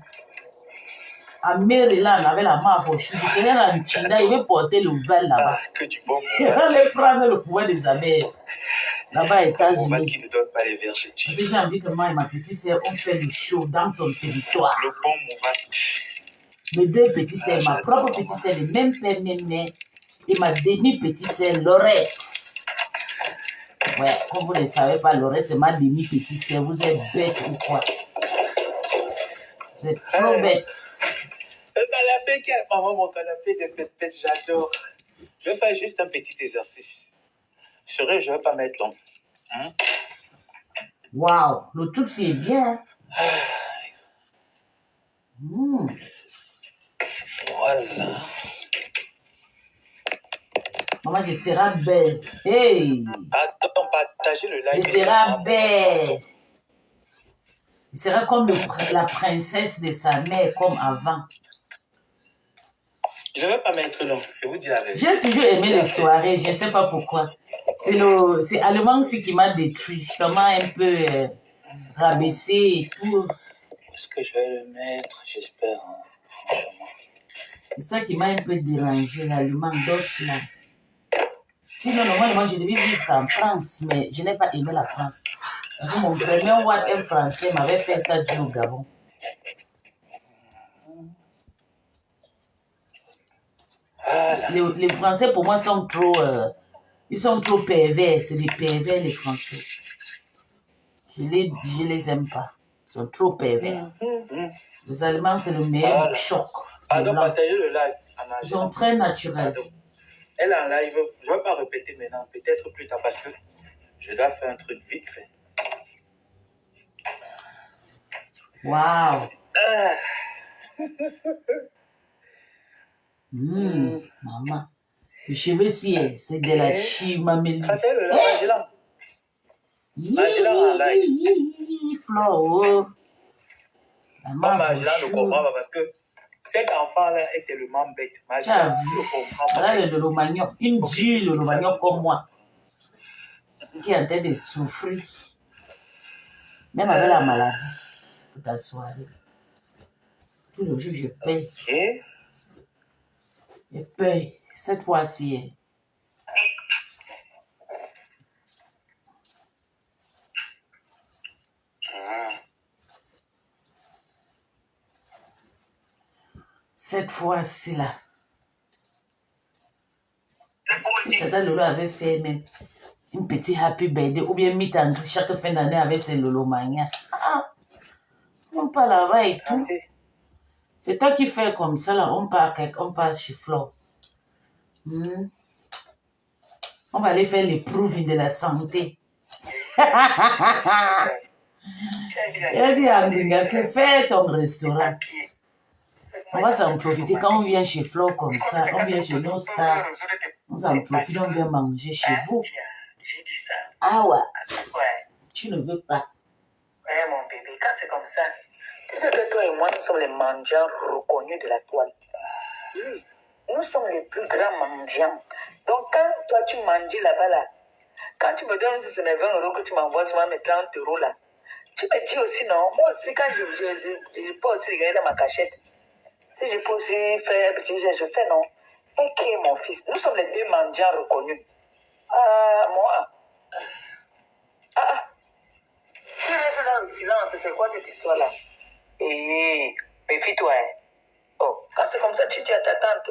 À Maryland, avec la main au chou, je serai en Chine, je vais porter le vel là-bas. Ah, que du bon Je vais prendre le pouvoir des abeilles. Là-bas aux États-Unis. qui ne donne pas les vergetures. Parce que j'ai envie que moi et ma petite sœur, on fait le show dans son territoire. Le bon Mouvat. Mes 2 petites sœurs, ma propre petite sœur, le même père, même mère, et ma demi-petite sœur, Laurette. Ouais, comme vous ne savez pas, Laurette, c'est ma demi-petite sœur. Vous êtes bête ou quoi? Vous êtes trop bête. Le canapé, maman, mon canapé de pète, j'adore. Je vais faire juste un petit exercice. Sérieux, je ne vais pas mettre long. Waouh, le truc, c'est bien. Voilà. Maman, je serai belle. Hey! Attends, partagez le live. Je serai belle. Je serai comme la princesse de sa mère, comme avant. Je ne vais pas mettre long, je vous dis la vérité. J'ai toujours aimé les soirées, je ne sais pas pourquoi. C'est Allemand aussi qui m'a détruit. Ça m'a un peu rabaissé et tout. Est-ce que je vais le mettre? J'espère. Franchement. C'est ça qui m'a un peu dérangé, l'allemand Deutschland. Sinon, normalement, je devais vivre en France, mais je n'ai pas aimé la France. Parce que mon premier Watt, un Français, m'avait fait ça du au Gabon. Les Français, pour moi, sont trop... ils sont trop pervers. C'est des pervers, les Français. Je les aime pas. Ils sont trop pervers. Les Allemands, c'est le meilleur choc. Pardon, partagez le live. Ils sont très naturels. Pardon. Elle est en live. Je ne vais pas répéter maintenant. Peut-être plus tard parce que je dois faire un truc vite fait. Waouh. Maman. Les cheveux ci, c'est de la chimamélie. Partagez le live, Magellan en live. Flo. Maman, Magellan ne comprend pas parce que cet enfant-là est tellement bête. Magellan ne comprend pas. Voilà le Romagnon. Une dure, le Romagnon comme moi. Qui est en train de souffrir. Même avec la maladie. Toute la soirée. Tout le jour, je paye. Okay. Je paye. Cette fois-ci. Cette fois-ci là. Si Tata Lolo avait fait même une petite happy birthday ou bien mis en chaque fin d'année avec ses Lolo Mania. Ah, on part là-bas et tout. C'est toi qui fais comme ça là, on part chez Flo. On va aller faire les prouves de la santé. Elle dit à Gringa que fais ton restaurant. On va s'en profiter quand on vient chez Flo comme ça, on vient chez nos stars. On s'en profite, on vient manger chez vous. J'ai dit ça. Ah ouais. Ouais. Tu ne veux pas. Ouais, mon bébé, quand c'est comme ça, tu sais que toi et moi, nous sommes les mendiants reconnus de la toile. Oui, nous sommes les plus grands mendiants. Donc, quand toi, tu mendies là-bas, là, quand tu me donnes ces 20 € que tu m'envoies sur mes 30 € là, tu me dis aussi non. Moi aussi, quand je peux aussi regarder dans ma cachette, si je peux aussi faire un petit geste, je fais non. Et qui est mon fils? Nous sommes les deux mendiants reconnus. Moi. Tu restes dans le silence, c'est quoi cette histoire-là? Méfie-toi. Oh, quand c'est comme ça, tu dis à ta tante.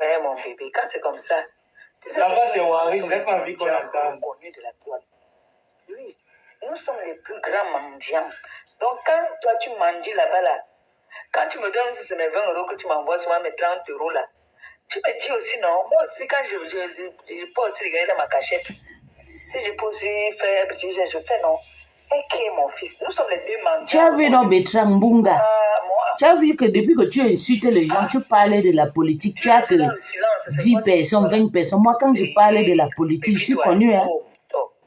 Ouais, mon bébé, quand c'est comme ça. Là-bas, c'est Wari, je n'ai pas envie qu'on entende. De la toile. Oui, nous sommes les plus grands mendiants. Donc, quand toi, tu mendies là-bas, là, quand tu me donnes ces 20 € que tu m'envoies sur mes 30 € là, tu me dis aussi non. Moi aussi, quand je peux aussi regarder dans ma cachette, si je peux aussi faire un petit geste, je fais non. Et qui est mon fils? Nous sommes les deux mendiants. Tu as vu dans Bertrand Mbunga? Tu as vu que depuis que tu insultes les gens, tu parlais de la politique, tu as que 10 personnes, 20 personnes. Moi, quand je parlais de la politique, je suis connu, hein.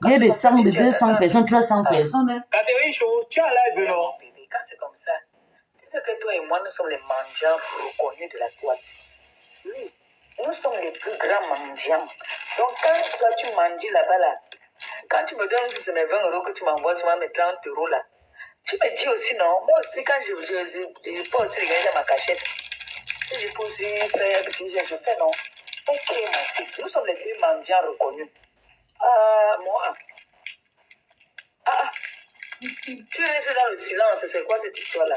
Il y a des 100, de 200 personnes, 300 personnes. Hein. Catherine Chou, tu as live, non? Quand c'est comme ça, tu sais que toi et moi, nous sommes les mendiants reconnus de la toile. Oui, nous sommes les plus grands mendiants. Donc, quand toi, tu mendies là-bas, là, quand tu me donnes ces 20 € que tu m'envoies sur mes 30 € là, tu me dis aussi non. Moi aussi, quand je peux aussi regarder dans ma cachette, si je peux aussi faire un petit geste, je fais non. Et qui est mon fils? Nous sommes les deux mendiants reconnus. Moi. Tu restes dans le silence, c'est quoi cette histoire-là?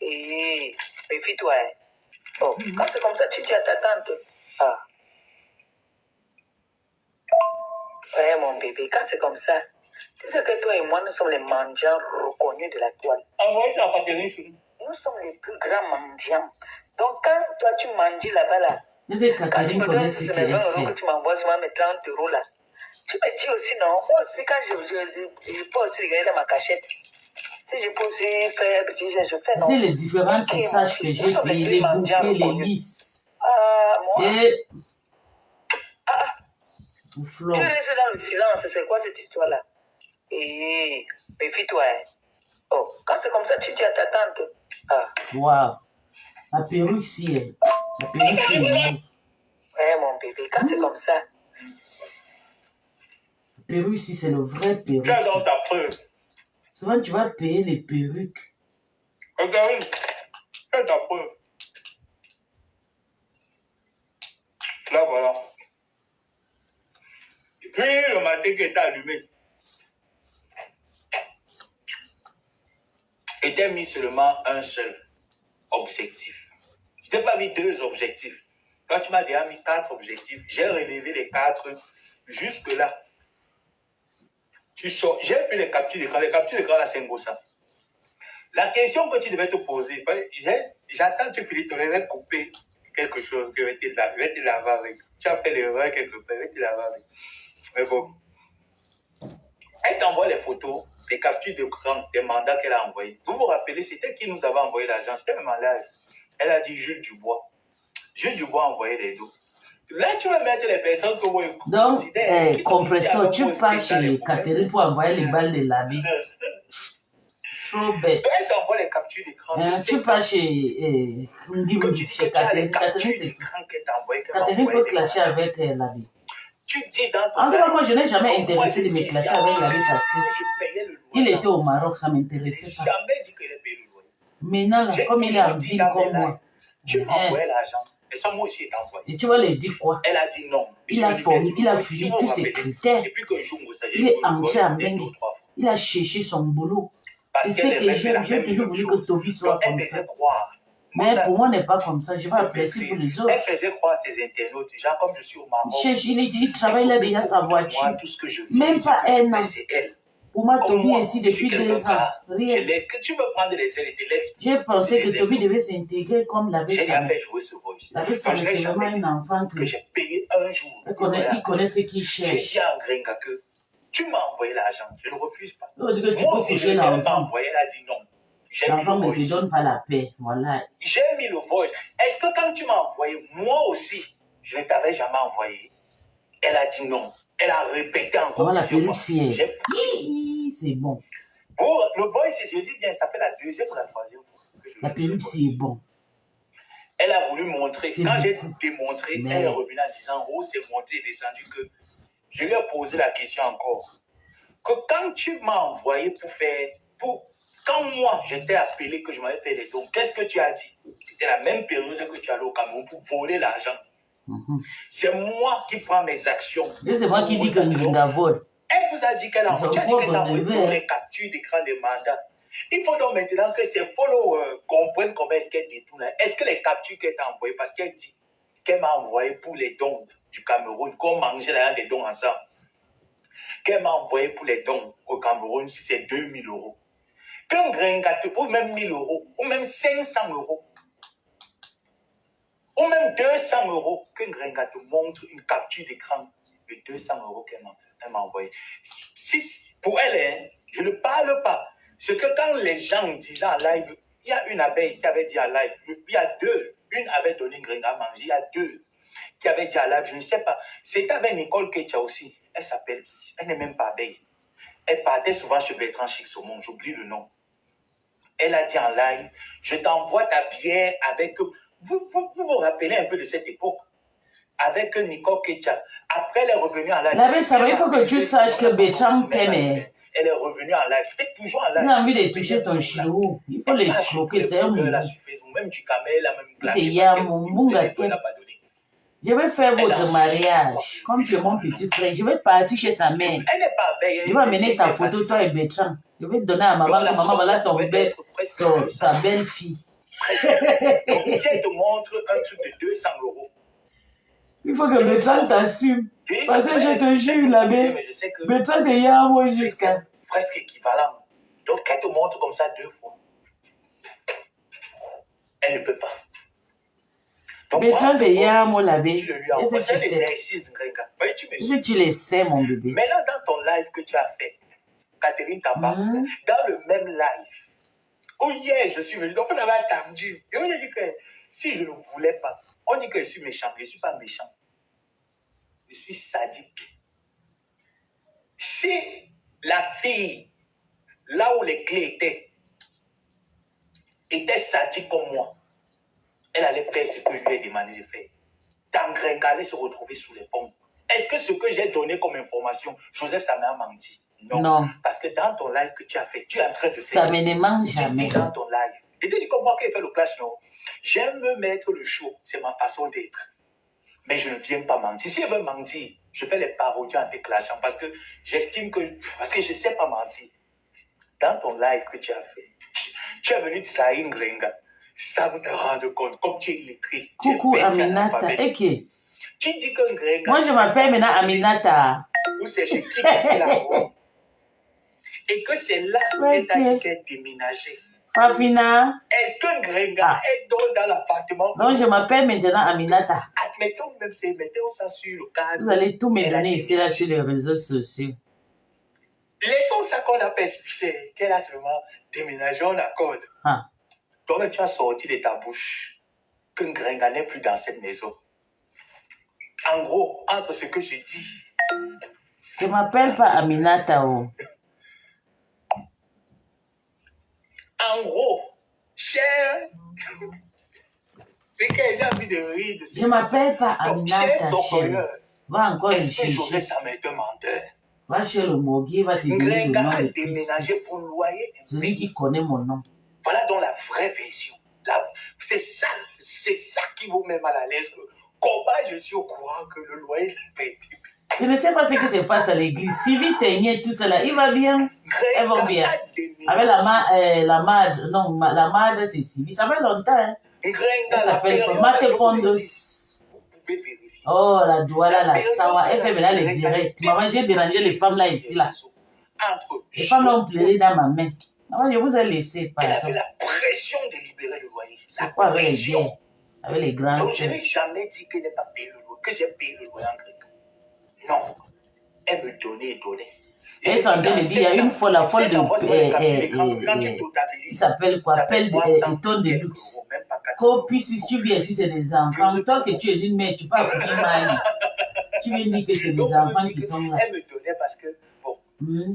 Méfie-toi. Oh, quand c'est comme ça, tu dis à ta tante. Ouais, mon bébé, quand c'est comme ça, tu sais que toi et moi, nous sommes les mendiants reconnus de la toile. Nous sommes les plus grands mendiants. Donc, quand toi, tu mendies là-bas, là, quand tu me donnes ces 20 € que tu m'envoies sur mes 30 € là, tu me dis aussi non. Moi aussi, quand je peux aussi regarder dans ma cachette, si je peux aussi faire un petit geste, je fais non. C'est les différents tissages que j'ai payés, les bouquets, les lisses. Et... Tu restes dans le silence, c'est quoi cette histoire-là? Méfie-toi. Oh, quand c'est comme ça, tu dis à ta tante. Waouh. La perruque, si. La perruque, si. Ouais, mon bébé, quand c'est comme ça. La perruque, si, c'est le vrai perruque. Tu as dans ta preuve. Souvent, tu vas payer les perruques. Regarde, tu as ta preuve. Là, voilà. Et puis, le matin qui était allumé, était mis seulement un seul objectif. Je n'ai pas mis 2 objectifs. Quand tu m'as déjà mis 4 objectifs, j'ai relevé les 4 jusque-là. J'ai pris les captures d'écran. Les captures d'écran, là, c'est un gros ça. La question que tu devais te poser, j'attends que tu finis, tu aurais coupé quelque chose, que je vais te laver avec. Tu as fait l'erreur quelque part, je vais te laver avec. Mais bon. Elle t'envoie les photos, les captures d'écran, des mandats qu'elle a envoyés. Vous vous rappelez, c'était qui nous avait envoyé l'argent? C'était même en live. Elle a dit Jules Dubois. Jules Dubois a envoyé les dos. Là, tu vas mettre les personnes que vous considérez. Donc, compresseur, tu pars chez Catherine pour envoyer les balles de l'habit. Trop bête. Elle t'envoie les captures d'écran. Tu pars chez Catherine. Catherine peut clasher avec l'habit. Tu dis dans ton en tout cas, moi, je n'ai jamais intéressé de me clasher avec l'habit parce qu'il était au Maroc, ça ne m'intéressait pas. Jamais dit qu'il payé le loyer. Maintenant, là, comme il est en ville comme moi. Tu m'envoies l'argent. Et ça, moi aussi, est envoyé. Et tu vas lui dire quoi? Elle a dit non. Il a fini tous ses critères. Il est entré en Bengue. Il a cherché son boulot. C'est ce que j'aime. J'ai toujours voulu que Toby soit comme ça. Mais pour moi, n'est pas comme ça. Je vais apprécier pour les autres. Elle faisait croire à ses internautes, genre comme je suis au Maroc. Il travaille là déjà sa voiture. Même pas un an. Pour moi, Toby est ici depuis 2 ans. Rien. Tu veux prendre les ailes et te laisses. J'ai pensé que Toby devait s'intégrer comme la J'ai jamais joué ce voice. La Bessane, c'est vraiment un enfant que j'ai payé un jour. Il connaît ce qu'il J'ai cherche. dit à Gringa que tu m'as envoyé l'argent, je ne refuse pas. Tu peux Moi aussi, je coucher ne t'avais pas l'enfant. envoyé, elle a dit non. L'enfant ne te donne pas la paix. Voilà. J'ai mis le voice. Est-ce que quand tu m'as envoyé, moi aussi, je ne t'avais jamais envoyé? Elle a dit non. Elle a répété encore. Voilà, la perruque, c'est bon. Bon, le voice, je dis bien, ça fait la 2e ou la 3e fois que je La perruque, c'est bon. Elle a voulu montrer. Quand j'ai démontré, Mais... elle est revenue en disant, oh, c'est monté et descendu que je lui ai posé la question encore. Que quand tu m'as envoyé quand moi, j'étais appelé que je m'avais fait les dons, qu'est-ce que tu as dit? C'était la même période que tu allais au Cameroun pour voler l'argent. C'est moi qui prends mes actions. C'est moi qui dis que Gringa vole. Elle vous a dit qu'elle a envoyé tous les captures d'écran des mandats. Il faut donc maintenant que ses followers comprennent comment est-ce qu'elle détourne. Est-ce que les captures qu'elle t'a envoyées, parce qu'elle dit qu'elle m'a envoyé pour les dons du Cameroun, qu'on mangeait là des dons ensemble, qu'elle m'a envoyé pour les dons au Cameroun, si c'est 2000 €. Qu'un Gringa, ou même 1000 €, ou même 500 €, ou même 200 €, qu'un Gringa te montre une capture d'écran de 200 € qu'elle m'a envoyé. Si, pour elle, hein, je ne parle pas. C'est que quand les gens disaient en live, il y a une abeille qui avait dit en live, il y a 2, une avait donné une Gringa à manger, il y a 2 qui avaient dit en live, je ne sais pas. C'était avec Nicole Ketia aussi. Elle s'appelle qui? Elle n'est même pas abeille. Elle partait souvent chez Bertrand Chic-Saumon, j'oublie le nom. Elle a dit en live, je t'envoie ta bière avec... Vous vous rappelez un peu de cette époque? Avec Nicole Ketia. Après, elle est revenue en live. Il faut que tu saches que Bertrand t'aime. Elle est revenue en live. C'était toujours en live. Il a envie de toucher ton chilou. Il faut l'escroquer, c'est un mouvement. Même du camel, même je vais faire votre mariage. Comme tu es mon petit frère, je vais partir chez sa mère. Elle n'est pas belle. Je vais amener ta photo, toi et Bertrand. Je vais te donner à maman. Maman, voilà ta belle-fille. Donc, si elle te montre un truc de 200 €. Il faut que Bertrand t'assume. Parce que je te jure, là-bas, Bertrand est hier à moi jusqu'à... Presque équivalent. Donc, qu'elle te montre comme ça 2 fois, elle ne peut pas. Bertrand est hier à moi là-bas. Si tu le sais, mon bébé. Maintenant, dans ton live que tu as fait, Catherine Tamba, dans le même live, oh yeah, je suis venu. Donc, on avait attendu. Et on a dit que si je ne voulais pas, on dit que je suis méchant. Je ne suis pas méchant. Je suis sadique. Si la fille, là où les clés était sadique comme moi, elle allait faire ce que je lui ai demandé de faire. Gringa allait se retrouver sous les ponts. Est-ce que ce que j'ai donné comme information, Joseph, ça m'a menti? Non. Parce que dans ton live que tu as fait, tu es en train de faire. Ça me ne manque jamais. Dans ton live. Et tu dis comme moi qui ai fait le clash, non? J'aime me mettre le show. C'est ma façon d'être. Mais je ne viens pas mentir. Si elle veut mentir, je fais les parodies en déclenchant parce que j'estime que... Parce que je ne sais pas mentir. Dans ton live que tu as fait, tu es venu de Saïn Grenga sans te rendre compte, comme tu es illettré. Coucou Aminata. Ok. Tu dis que Grenga... Moi, je m'appelle maintenant Aminata. Ou c'est chez qui là et que c'est là que tu as dit qu'elle est déménagée. Fafina. Est-ce que Grenga est dans l'appartement? Non, je m'appelle maintenant Aminata. Admettons même, mettons ça sur le cadre. Vous allez tout me donner ici, là, sur les réseaux sociaux. Laissons ça qu'on a perspicé, qu'elle a seulement déménagé, on accorde. Toi, tu as sorti de ta bouche que Grenga n'est plus dans cette maison. En gros, entre ce que je dis... Je ne m'appelle pas Aminata. En gros, cher... C'est que j'ai envie de rire de ça. Je ne m'appelle pas Aminata, cher. Va encore le chercher. Est-ce que j'aurais chercher. ça m'est un menteur? Va chez le morgue, va te donner le Grenga nom a de déménagé Christ. pour loyer. Celui qui connaît mon nom. Voilà donc la vraie version. C'est ça qui vous met mal à l'aise. Comment je suis au courant que le loyer n'est pas été payé? Je ne sais pas ce qui se passe à l'église. Sylvie Teignet, tout cela, il va bien. Elle va bien. Avec la madre, c'est Sylvie. Ça fait longtemps. Hein? Elle s'appelle Mate Pondos. Vous pouvez vérifier. Oh, la Douala, la Sawa. Elle fait maintenant le direct. Maman, j'ai dérangé les femmes là, ici, là. Les femmes là ont pleuré dans ma main. Maman, je vous ai laissé. Elle avait la pression de libérer le loyer. C'est quoi avec les biens? Avec les grands Donc, je sœurs. n'ai jamais dit que je n'ai pas payé le loyer, que j'ai payé le loyer en grec. Non. Elle me donnait et donnait. Elle s'en train de dire, il y a une fois la folle de... il s'appelle quoi? Appelle de tonne de luxe. Copie, si tu viens ici, c'est des enfants. Toi que tu es une mère, tu peux accoucher mal. Tu viens dire que c'est des enfants qui sont là. Elle me donnait parce que, bon.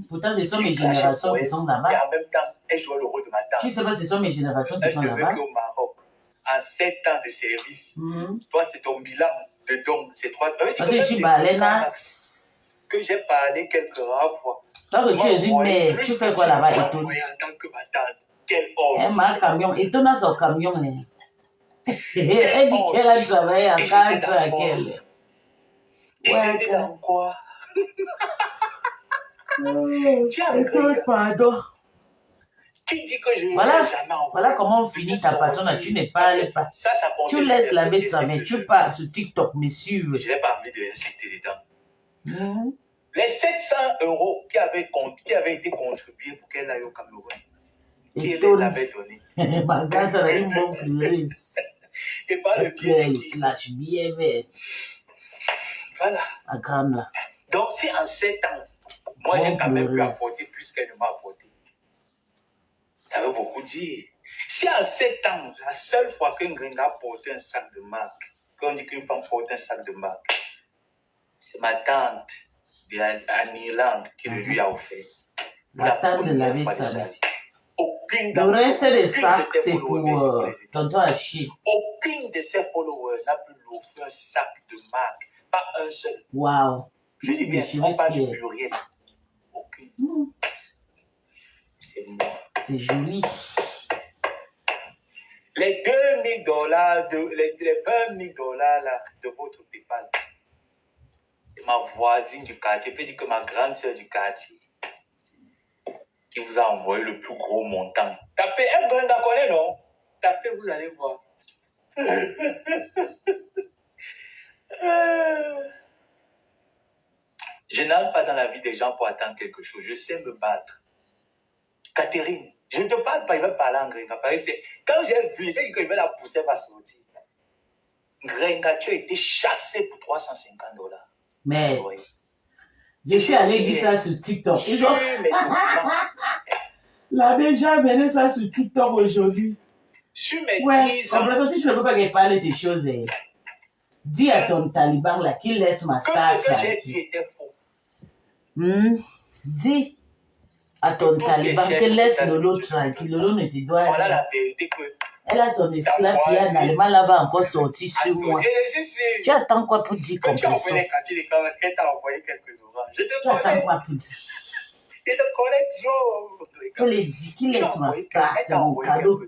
Pourtant, ce sont mes générations qui sont là-bas. Et en même temps, elle jouait le rôle de ma tante. Tu ne sais pas, ce sont mes générations qui sont là-bas. Elle au Maroc. En 7 ans de service. Toi, c'est ton bilan de dons. C'est 3 ans. Parce que je suis balena. Que j'ai parlé quelques rares fois. Toi que tu es une mère, tu fais quoi là-bas, Eton? En tant que ma tante. Quel homme. Elle m'a un camion. Eton a son camion. Elle dit qu'elle a travaillé à 4 à quelle. Ouais, dans quoi? Pardon. Qui dit que je ne voilà, vais jamais envoyer? Voilà comment on finit ta patronne. Tu ne parles pas. Tu laisses la baisse ça, mais tu pars sur TikTok, monsieur. Je n'ai pas envie de inciter dedans. Les 700 € qui avaient été contribués pour qu'elle aille au Cameroun, qui les avait donnés? Ma gars, ça va être une bonne pleureuse. Et pas le pied qui... clash bien vert. Voilà. La grande là. Donc, si en 7 ans, moi j'ai quand même pu apporter plus qu'elle ne m'a apporté, ça veut beaucoup dire. Si en 7 ans, la seule fois qu'un Grenga porte un sac de marque, quand on dit qu'une femme porte un sac de marque, c'est ma tante en Irlande qui le lui a offert. La tante de la vie, ça. Aucune le reste des sacs, c'est pour tonton Hachi. Aucune de ses followers n'a pu lui offrir un sac de marque. Pas un seul. Waouh. Je dis bien, on parle du pluriel. Aucune. C'est moi. C'est joli. Les $2 000, les $20 000 là, de votre PayPal, c'est ma voisine du quartier, je peux dire que ma grande soeur du quartier, qui vous a envoyé le plus gros montant. Tapez un Grenga connaît, non? Tapez, vous allez voir. Je n'entre pas dans la vie des gens pour attendre quelque chose. Je sais me battre. Catherine, je ne te parle pas, il va parler en Grenga. Quand j'ai vu, il va la pousser, elle va sortir. Grenga, tu as été chassé pour $350. Mais, je suis allé dire ça sur TikTok. Ils ont... L'abbé Jean mené ça sur TikTok aujourd'hui. Ouais, comme si je ne veux pas qu'elle parle des choses. Dis à ton taliban là qu'il laisse ma star tranquille. Que ce que j'ai dit était faux. Dis à ton taliban qu'elle laisse Lolo tranquille. Lolo ne te doit. Voilà la vérité que. Elle a son esclave qui a allemand là-bas encore sorti sur moi. Tu attends quoi pour dire comme ça? Tu as envoyé parce qu'elle t'a envoyé quelques oranges. Tu attends quoi pour dire? Je te connais toujours. Elle dit qu'il laisse ma star, c'est mon cadeau.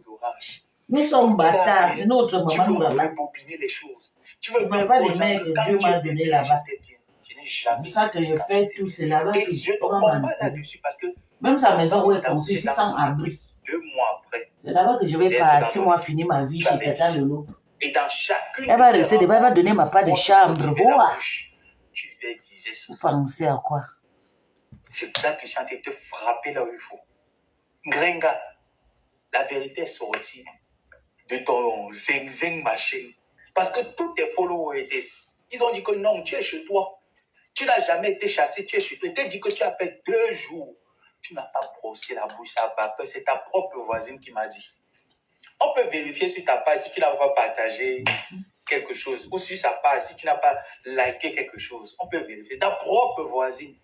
Nous sommes bâtards, c'est notre maman. Tu peux rebobiner les choses. Tu veux Il n'y a faire pas aux de gens mec que que quand Dieu tu m'a étais donné bien, là-bas. j'étais bien. Je n'ai C'est jamais pour ça que je fais tout, c'est là-bas Et que je je ne dois comprends pas m'enterrer. là-dessus parce que Même sa maison où elle est t'as construite, voulu ici les sans enfants abri. 2 mois après. C'est là-bas que je vais C'est partir, dans moi, ton- finir ma vie Tu chez avais Tata dit. Lolo. Et dans chacune Elle va de tes rester devant, elle va rencontres, donner ma part de on te chambre. motivait la Voilà. bouche. Tu lui disais ça. Vous pensez à quoi? C'est pour ça que je suis en train de te frapper là où il faut. Gringa, la vérité est sortie de ton zing-zing machine. Parce que tous tes followers étaient... Ils ont dit que non, tu es chez toi. Tu n'as jamais été chassé, tu es chez toi. Ils t'ont dit que tu as fait 2 jours. Tu n'as pas brossé la bouche à vapeur. C'est ta propre voisine qui m'a dit. On peut vérifier sur ta page si tu n'as pas partagé quelque chose. Ou sur sa page si tu n'as pas liké quelque chose. On peut vérifier. Ta propre voisine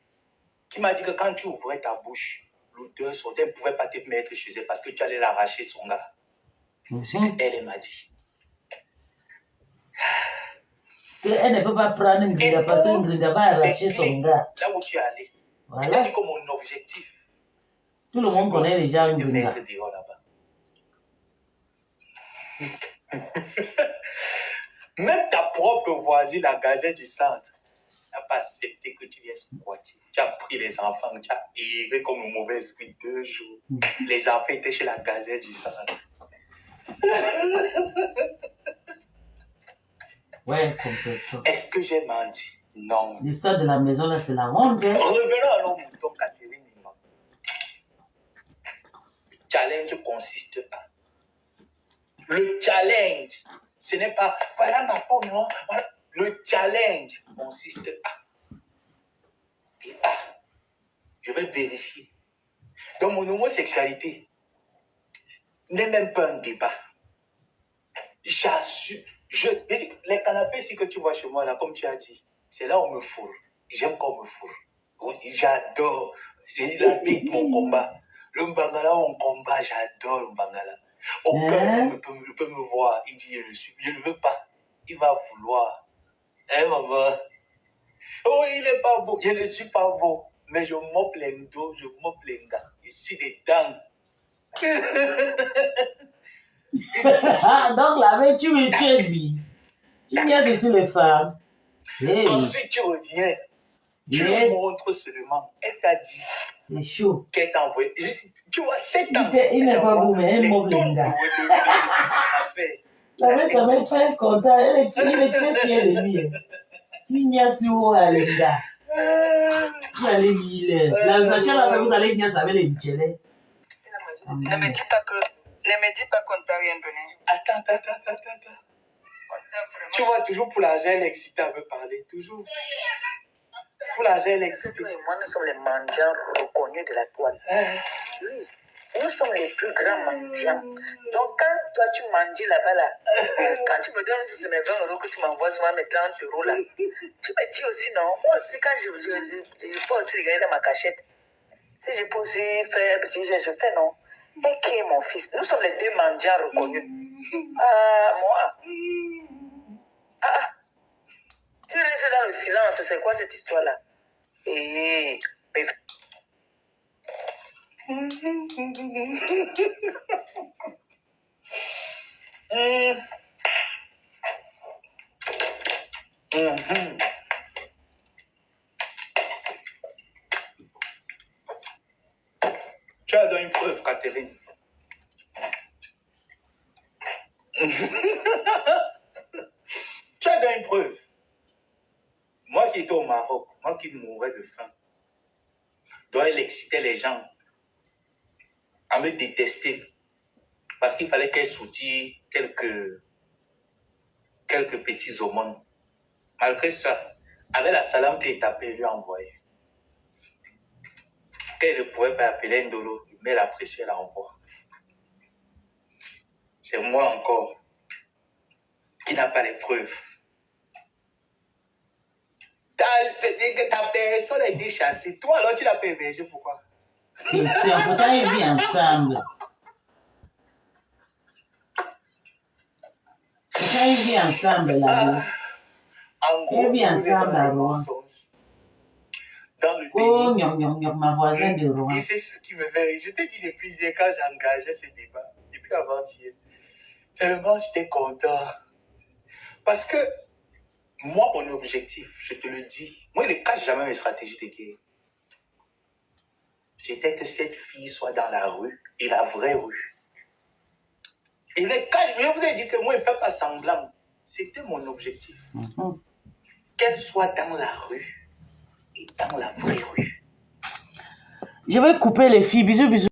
qui m'a dit que quand tu ouvrais ta bouche, l'odeur sortait, elle ne pouvait pas te mettre chez elle parce que tu allais l'arracher son gars. C'est ce qu'elle m'a dit. Elle ne peut pas prendre une gringa parce qu'une gringa va arracher son gars. Là où tu es allé. Voilà. Elle t'a dit que mon objectif, Tout le monde connaît déjà une de gringa. mettre dehors là-bas. Même ta propre voisine, la Gazette du Centre, n'a pas accepté que tu viennes squatter. Tu as pris les enfants, tu as erré comme un mauvais esprit 2 jours. Les enfants étaient chez la Gazette du Centre. Ouais, compréhension. Est-ce que j'ai menti? Non. L'histoire de la maison là, c'est la honte. Hein? Revenons à nos moutons, Catherine. Le challenge consiste à. Le challenge, ce n'est pas voilà ma peau, non. Voilà. Le challenge consiste à. Et à. Je vais vérifier. Donc, mon homosexualité n'est même pas un débat. J'assume. Les canapés ici que tu vois chez moi, là, comme tu as dit, c'est là où on me fourre. J'aime qu'on me fourre. J'adore. La bite, mon combat. Le Mbangala, on combat, j'adore le Mbangala. Aucun ne peut me voir. Il dit, je ne veux pas. Il va vouloir. Hein, maman? Oh, il n'est pas beau. Je ne suis pas beau. Mais je moppe les dos, je moppe les gars. Je suis des dents. Ah, donc là, tu es lui. Tu viens sur les femmes. Hey. Ensuite, tu reviens. Tu lui montres seulement. Elle t'a dit. C'est chaud. Qu'elle t'a envoyé. Tu vois, 7 ans. Il n'est pas beau, mais elle moque les gars. La mère, ça va être très content. Il est très fier de lui. Il n'y a sur les gars. Vous allez lire. La sachet là, vous allez bien savoir les tchélés. Ne me dis pas qu'on t'a rien donné. Attends. Tu vois, toujours pour l'argent, elle est excitée à me parler. Toujours. Pour l'argent, elle est excitée. Toi et moi, nous sommes les mendiants reconnus de la toile. Oui. Nous sommes les plus grands mendiants. Donc, quand toi, tu mendies là-bas, là, quand tu me donnes ces 20 € que tu m'envoies souvent, mes 30 € là, tu me dis aussi, non, moi aussi, quand je peux aussi regarder dans ma cachette, si je peux aussi faire un petit geste, je fais non. Et qui est mon fils? Nous sommes les 2 mendiants reconnus. Ah, moi. Ah, tu restes dans le silence, c'est quoi cette histoire-là? Et... Tu as donné une preuve, Catherine. Tu as donné une preuve. Moi qui étais au Maroc, moi qui mourais de faim, donc elle excitait les gens à me détester parce qu'il fallait qu'elle soutire quelques petits aumônes. Malgré ça, avec la salame qu'elle tapait, lui envoyait. Qu'elle ne pouvait pas appeler Ndolo, mais la pression, elle envoie. C'est moi encore qui n'a pas les preuves. Ta personne a été chassée. Toi, alors, tu l'as pas hébergé. Pourquoi? Question. Pourtant, ils vivent ensemble. Pourtant, ils vivent ensemble là-bas. En gros, Ils vivent ensemble à Rouen. Dans le Oh, déni. ma voisine de Rouen. Et c'est ce qui me fait. Je t'ai dit depuis hier quand j'engageais ce débat, depuis avant-hier. Tellement j'étais content. Parce que Moi, mon objectif, je te le dis, moi, il ne cache jamais mes stratégies de guerre. C'était que cette fille soit dans la rue, et la vraie rue. Et les cas, je vous ai dit que moi, il ne fait pas semblant. C'était mon objectif. Qu'elle soit dans la rue et dans la vraie rue. Je vais couper les filles. Bisous, bisous.